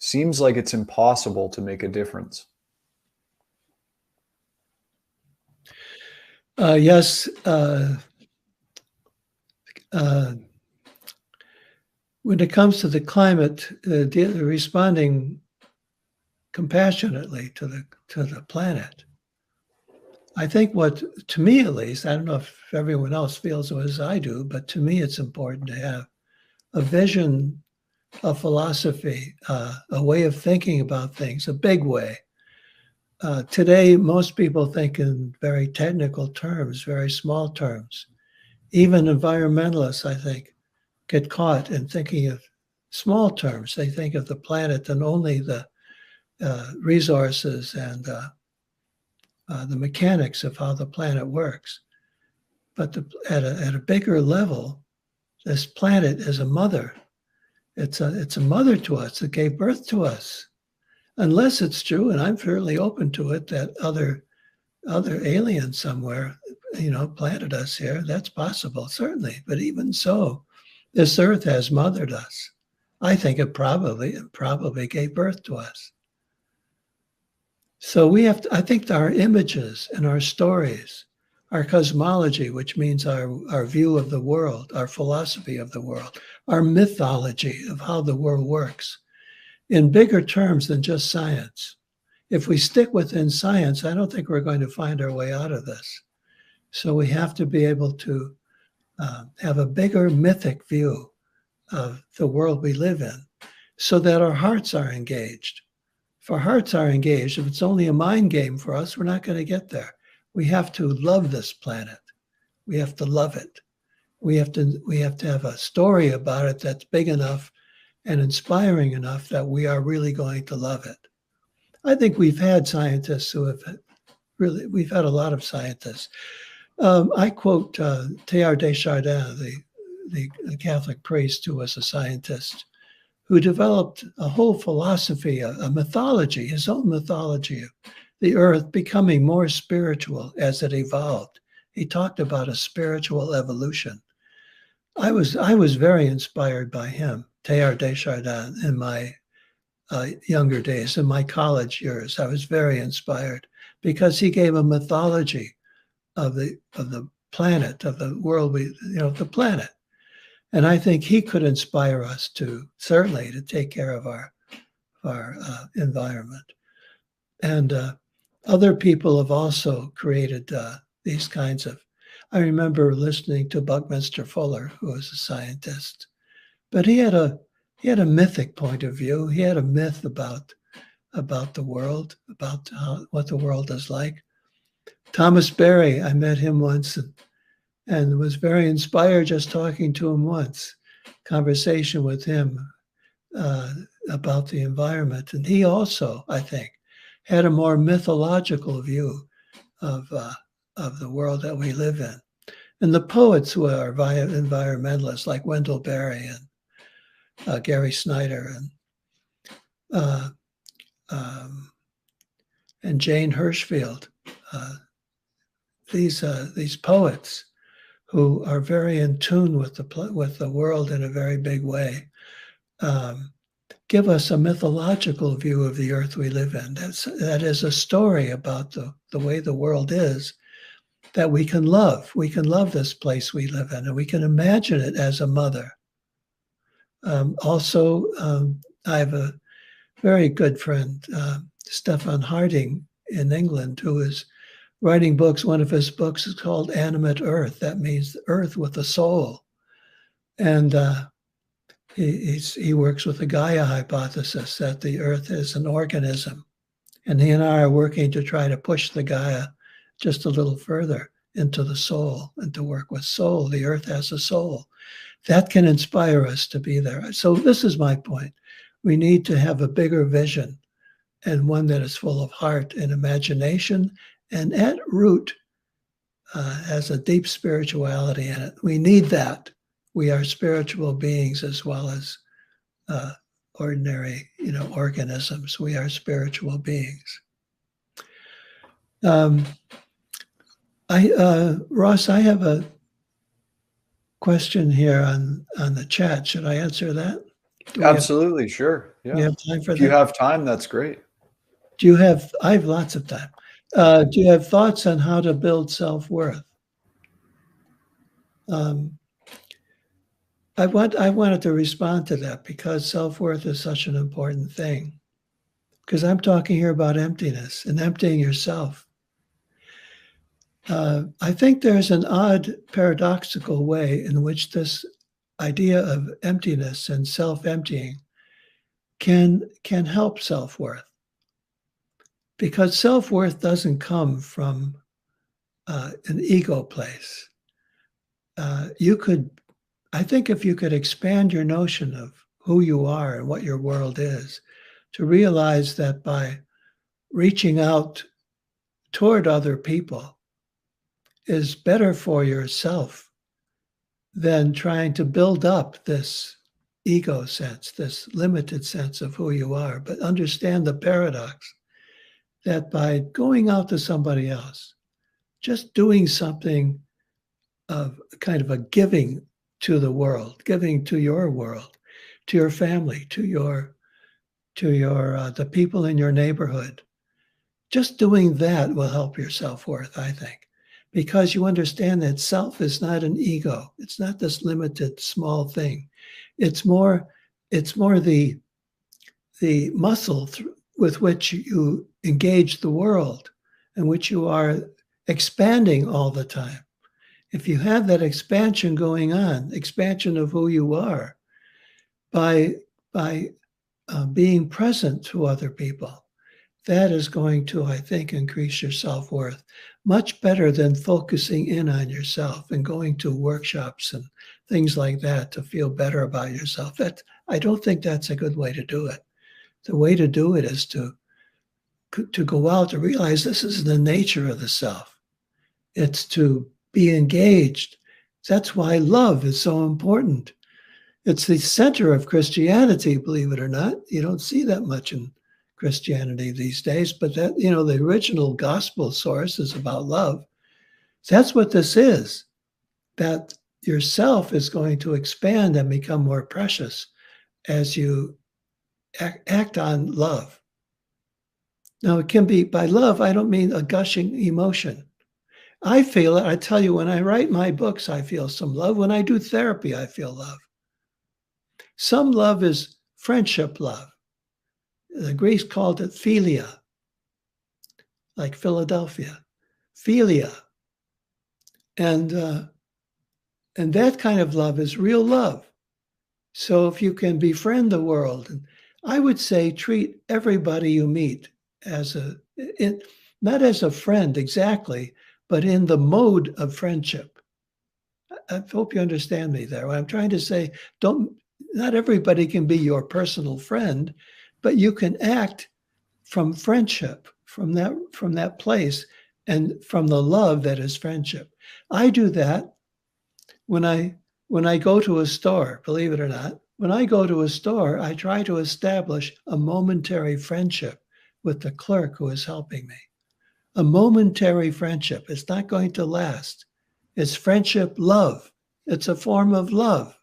Seems like it's impossible to make a difference. Yes. When it comes to the climate, responding compassionately to the planet, I think to me at least, I don't know if everyone else feels as I do, but to me it's important to have a vision, a philosophy, a way of thinking about things, a big way. Today, most people think in very technical terms, very small terms. Even environmentalists, I think, get caught in thinking of small terms. They think of the planet and only the resources and the mechanics of how the planet works. But at a bigger level, this planet is a mother. It's a mother to us. It gave birth to us. Unless it's true, and I'm fairly open to it, that other other aliens somewhere, planted us here. That's possible, certainly. But even so, this earth has mothered us. I think it probably gave birth to us. So we have to, I think our images and our stories, our cosmology, which means our view of the world, our philosophy of the world, our mythology of how the world works, in bigger terms than just science. If we stick within science, I don't think we're going to find our way out of this. So we have to be able to have a bigger mythic view of the world we live in so that our hearts are engaged. If our hearts are engaged, if it's only a mind game for us, we're not going to get there. We have to love this planet. We have to love it. We have to have a story about it that's big enough and inspiring enough that we are really going to love it. I think we've had scientists who have we've had a lot of scientists. I quote Teilhard de Chardin, the Catholic priest who was a scientist, who developed a whole philosophy, a mythology, his own mythology of the earth becoming more spiritual as it evolved. He talked about a spiritual evolution. I was very inspired by him, Teilhard de Chardin, in my younger days, in my college years. I was very inspired because he gave a mythology of the planet, of the world, the planet. And I think he could inspire us certainly to take care of our environment. And other people have also created these kinds of. I remember listening to Buckminster Fuller, who was a scientist, but he had a mythic point of view. He had a myth about the world, about what the world is like. Thomas Berry, I met him once and was very inspired just talking to him once, conversation with him about the environment. And he also, I think, had a more mythological view of the world that we live in. And the poets who are environmentalists like Wendell Berry and Gary Snyder and Jane Hirschfield, these poets who are very in tune with the world in a very big way, give us a mythological view of the earth we live in. That is a story about the way the world is that we can love. We can love this place we live in, and we can imagine it as a mother. Also, I have a very good friend, Stefan Harding in England, who is writing books. One of his books is called Animate Earth. That means earth with a soul. And he works with the Gaia hypothesis that the earth is an organism. And he and I are working to try to push the Gaia just a little further into the soul and to work with soul. The earth has a soul. That can inspire us to be there. So this is my point. We need to have a bigger vision and one that is full of heart and imagination and at root has a deep spirituality in it. We need that. We are spiritual beings as well as ordinary, organisms. We are spiritual beings. Ross, I have a question here on the chat. Should I answer that? Absolutely, sure. Yeah. Do you have time for that? If you have time, that's great. I have lots of time. Do you have thoughts on how to build self-worth? I wanted to respond to that because self-worth is such an important thing. Because I'm talking here about emptiness and emptying yourself. I think there's an odd paradoxical way in which this idea of emptiness and self-emptying can help self-worth. Because self-worth doesn't come from an ego place. I think if you could expand your notion of who you are and what your world is, to realize that by reaching out toward other people is better for yourself than trying to build up this ego sense, this limited sense of who you are. But understand the paradox that by going out to somebody else, just doing something of kind of a giving to the world, giving to your world, to your family, to your the people in your neighborhood. Just doing that will help your self-worth, I think, because you understand that self is not an ego. It's not this limited small thing. It's more the muscle with which you engage the world and which you are expanding all the time. If you have that expansion going on, expansion of who you are by being present to other people, that is going to, I think, increase your self-worth much better than focusing in on yourself and going to workshops and things like that to feel better about yourself. I don't think that's a good way to do it. The way to do it is to go out to realize this is the nature of the self. It's to be engaged. That's why love is so important. It's the center of Christianity, believe it or not. You don't see that much in Christianity these days, but that, the original gospel source is about love. That's what this is, that yourself is going to expand and become more precious as you act on love. Now, it can be by love, I don't mean a gushing emotion. I feel it. I tell you, when I write my books, I feel some love. When I do therapy, I feel love. Some love is friendship love. The Greeks called it philia, like Philadelphia, philia. And that kind of love is real love. So if you can befriend the world, and I would say treat everybody you meet as not as a friend exactly, but in the mode of friendship. I hope you understand me there. What I'm trying to say, not everybody can be your personal friend, but you can act from friendship, from that place, and from the love that is friendship. I do that when I go to a store, believe it or not. When I go to a store, I try to establish a momentary friendship with the clerk who is helping me. A momentary friendship. It's not going to last. It's friendship love. It's a form of love.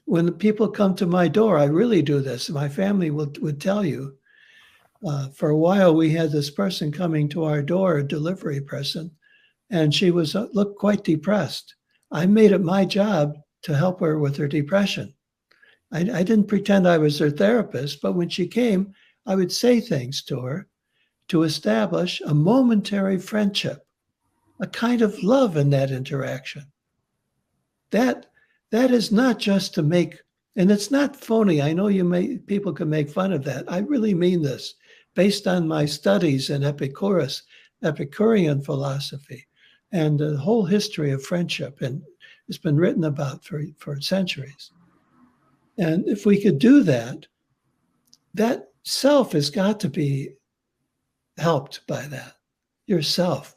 When people come to my door, I really do this. My family would tell you. For a while, we had this person coming to our door, a delivery person, and she looked quite depressed. I made it my job to help her with her depression. I didn't pretend I was her therapist, but when she came, I would say things to her to establish a momentary friendship, a kind of love in that interaction. That is not just to make, and it's not phony. I know people can make fun of that. I really mean this, based on my studies in Epicurean philosophy, and the whole history of friendship, and it's been written about for centuries. And if we could do that, that self has got to be helped by that. Your self-worth.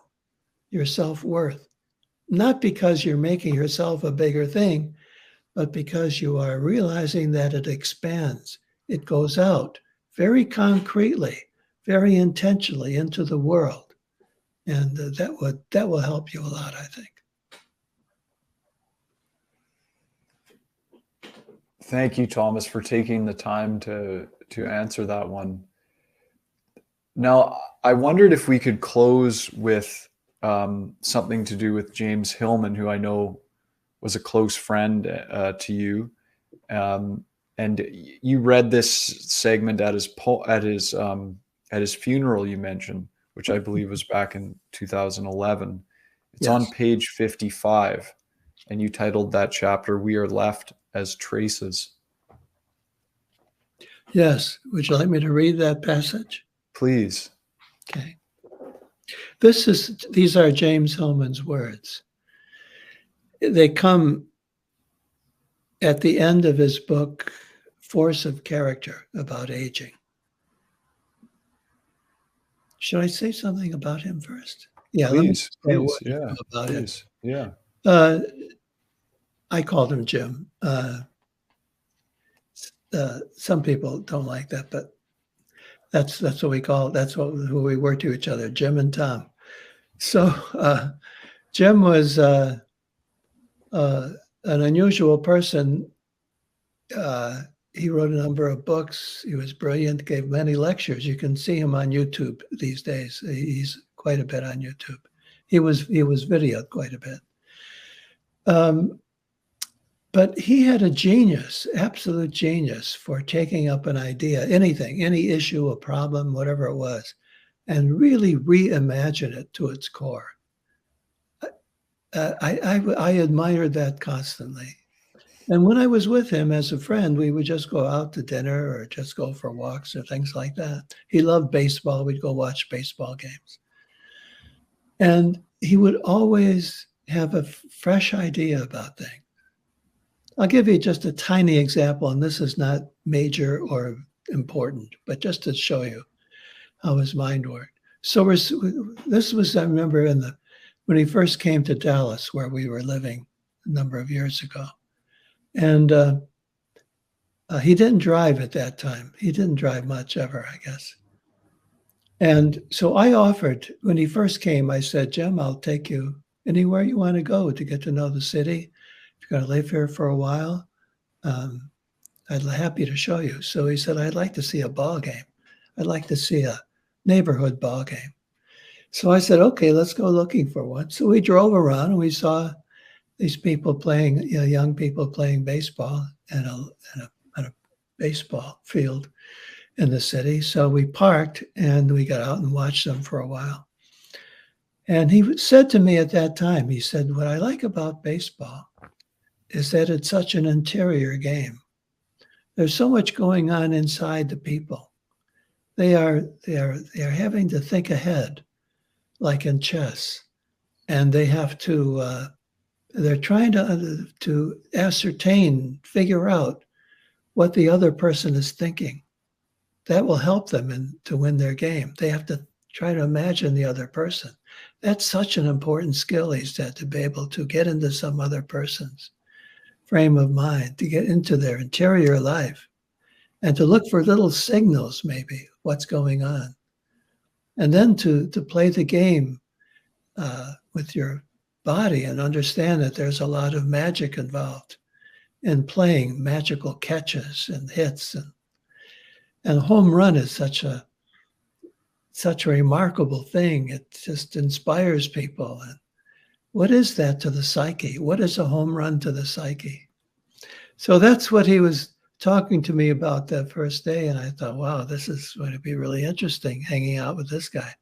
Not because you're making yourself a bigger thing, but because you are realizing that it expands. It goes out very concretely, very intentionally into the world. And that will help you a lot, I think. Thank you, Thomas, for taking the time to answer that one. Now, I wondered if we could close with something to do with James Hillman, who I know was a close friend to you, and you read this segment at his funeral. You mentioned, which I believe was back in 2011. It's Yes. on page 55, and you titled that chapter "We Are Left as Traces." Yes. Would you like me to read that passage? Please. Okay. These are James Hillman's words. They come at the end of his book, Force of Character, about aging. Should I say something about him first? Yeah, let me say a word about him. Yeah. I called him Jim. Some people don't like that, but That's what we call, that's who we were to each other, Jim and Tom. So Jim was an unusual person. He wrote a number of books. He was brilliant, gave many lectures. You can see him on YouTube these days. He's quite a bit on YouTube. He was videoed quite a bit. But he had a genius, absolute genius, for taking up an idea, anything, any issue, a problem, whatever it was, and really reimagine it to its core. I admired that constantly. And when I was with him as a friend, we would just go out to dinner or just go for walks or things like that. He loved baseball. We'd go watch baseball games. And he would always have a fresh idea about things. I'll give you just a tiny example, and this is not major or important, but just to show you how his mind worked. So this was, I remember, when he first came to Dallas, where we were living a number of years ago. And he didn't drive at that time. He didn't drive much ever, I guess. And so I offered, when he first came, I said, Jim, I'll take you anywhere you want to go to get to know the city. If you're going to live here for a while, I'd be happy to show you. So he said, I'd like to see a ball game. I'd like to see a neighborhood ball game. So I said, okay, let's go looking for one. So we drove around and we saw these people playing, young people playing baseball in a baseball field in the city. So we parked and we got out and watched them for a while. And he said to me at that time, he said, what I like about baseball is that it's such an interior game. There's so much going on inside the people. They are having to think ahead, like in chess, and they have to. They're trying to ascertain, figure out what the other person is thinking. That will help them to win their game. They have to try to imagine the other person. That's such an important skill, he said, to be able to get into some other person's frame of mind, to get into their interior life, and to look for little signals, maybe, what's going on. And then to play the game with your body and understand that there's a lot of magic involved in playing magical catches and hits. And home run is such a remarkable thing. It just inspires people. And what is that to the psyche? What is a home run to the psyche? So that's what he was talking to me about that first day. And I thought, wow, this is going to be really interesting hanging out with this guy,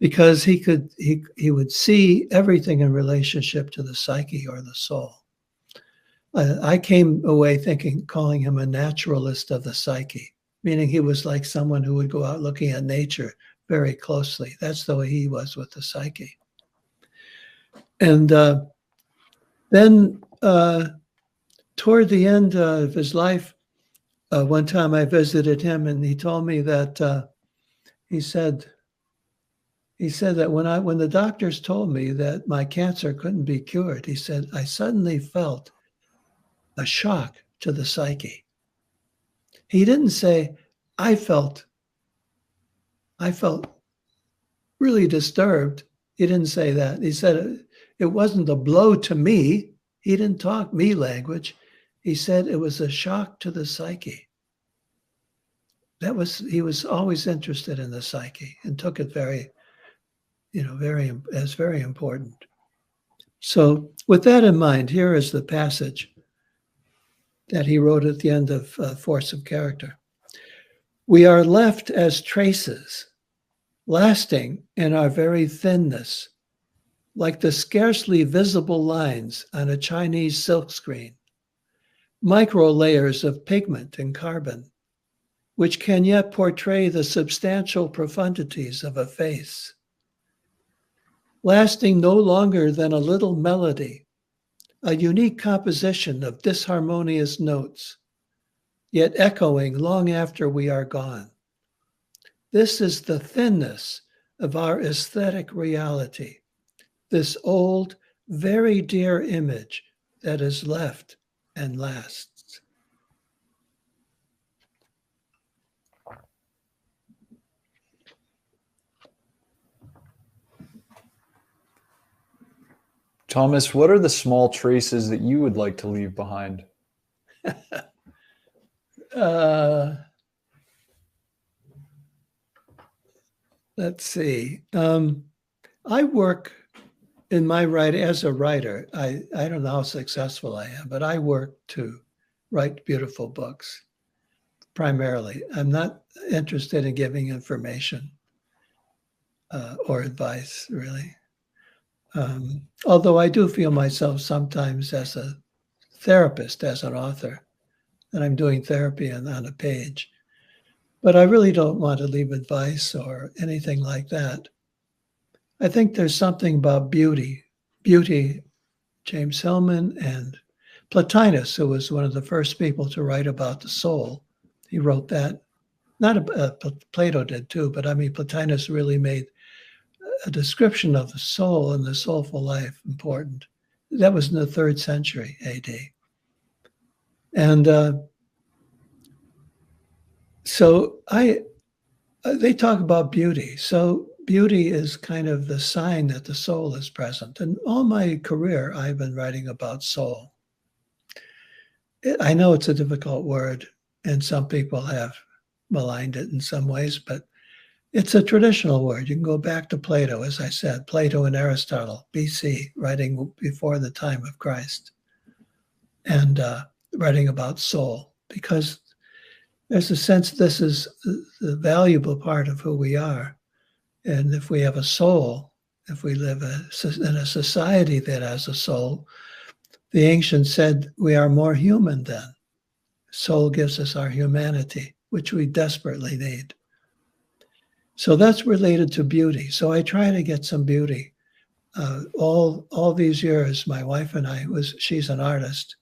because he would see everything in relationship to the psyche or the soul. I came away calling him a naturalist of the psyche, meaning he was like someone who would go out looking at nature very closely. That's the way he was with the psyche. And then toward the end of his life, one time I visited him and he told me that he said that when the doctors told me that my cancer couldn't be cured, he said, I suddenly felt a shock to the psyche. He didn't say, I felt really disturbed. He didn't say that. He said it wasn't a blow to me. He didn't talk me language. He said it was a shock to the psyche. He was always interested in the psyche and took it very important. So with that in mind, here is the passage that he wrote at the end of Force of Character. We are left as traces, lasting in our very thinness, like the scarcely visible lines on a Chinese silk screen, micro layers of pigment and carbon, which can yet portray the substantial profundities of a face. Lasting no longer than a little melody, a unique composition of disharmonious notes, yet echoing long after we are gone. This is the thinness of our aesthetic reality, this old, very dear image that is left and lasts. Thomas, what are the small traces that you would like to leave behind? Let's see. I work in my writing as a writer. I don't know how successful I am, but I work to write beautiful books primarily. I'm not interested in giving information or advice, really. Although I do feel myself sometimes as a therapist, as an author, that I'm doing therapy on a page. But I really don't want to leave advice or anything like that. I think there's something about beauty. Beauty, James Hillman and Plotinus, who was one of the first people to write about the soul. He wrote that. Plato did too, but I mean, Plotinus really made a description of the soul and the soulful life important. That was in the 3rd century AD. And so they talk about beauty. So beauty is kind of the sign that the soul is present. And all my career, I've been writing about soul. I know it's a difficult word, and some people have maligned it in some ways, but it's a traditional word. You can go back to Plato, as I said, Plato and Aristotle, BC, writing before the time of Christ, and writing about soul, because there's a sense this is the valuable part of who we are. And if we have a soul, if we live in a society that has a soul, the ancients said we are more human then. Soul gives us our humanity, which we desperately need. So that's related to beauty. So I try to get some beauty. All these years, my wife and I, she's an artist,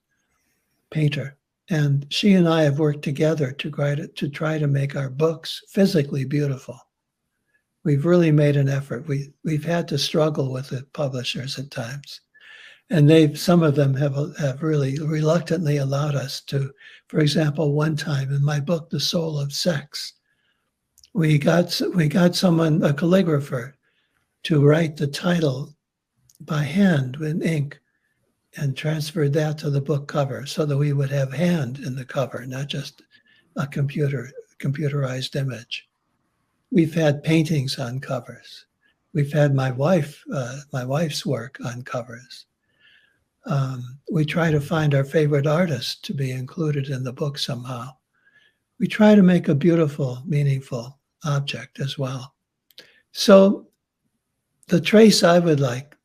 painter, and she and I have worked together to try to make our books physically beautiful. We've really made an effort. We've had to struggle with the publishers at times, and some of them have really reluctantly allowed us to. For example, one time in my book, The Soul of Sex, we got someone, a calligrapher, to write the title by hand in ink, and transferred that to the book cover so that we would have hand in the cover, not just a computerized image. We've had paintings on covers. We've had my wife's work on covers. We try to find our favorite artists to be included in the book somehow. We try to make a beautiful, meaningful object as well. So the trace I would like,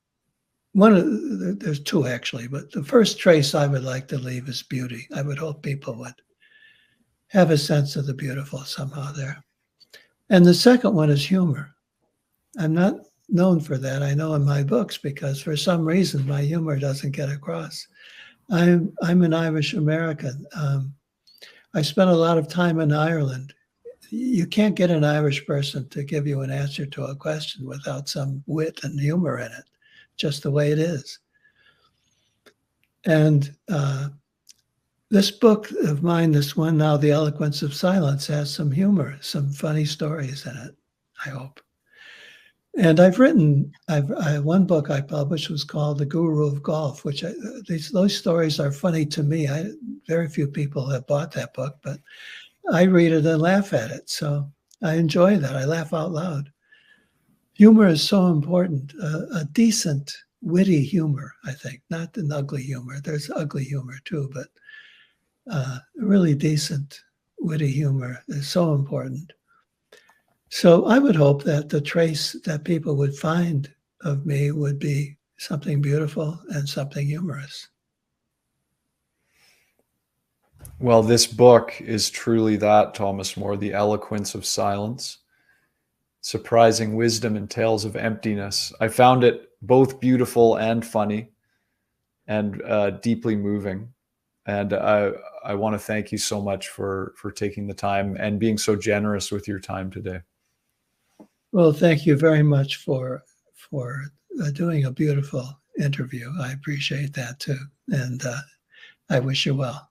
there's two actually, but the first trace I would like to leave is beauty. I would hope people would have a sense of the beautiful somehow there. And the second one is humor. I'm not known for that. I know in my books, because for some reason my humor doesn't get across. I'm an Irish American. I spent a lot of time in Ireland. You can't get an Irish person to give you an answer to a question without some wit and humor in it, just the way it is. And this book of mine, this one now, The Eloquence of Silence, has some humor, some funny stories in it, I hope. And one book I published was called The Guru of Golf, which those stories are funny to me. Very few people have bought that book, but I read it and laugh at it. So I enjoy that. I laugh out loud. Humor is so important. A decent, witty humor, I think, not an ugly humor. There's ugly humor too, but really decent, witty humor is so important. So I would hope that the trace that people would find of me would be something beautiful and something humorous. Well, this book is truly that, Thomas More, The Eloquence of Silence. Surprising wisdom and tales of emptiness. I found it both beautiful and funny and deeply moving. And I want to thank you so much for taking the time and being so generous with your time today. Well, thank you very much for doing a beautiful interview. I appreciate that too. And I wish you well.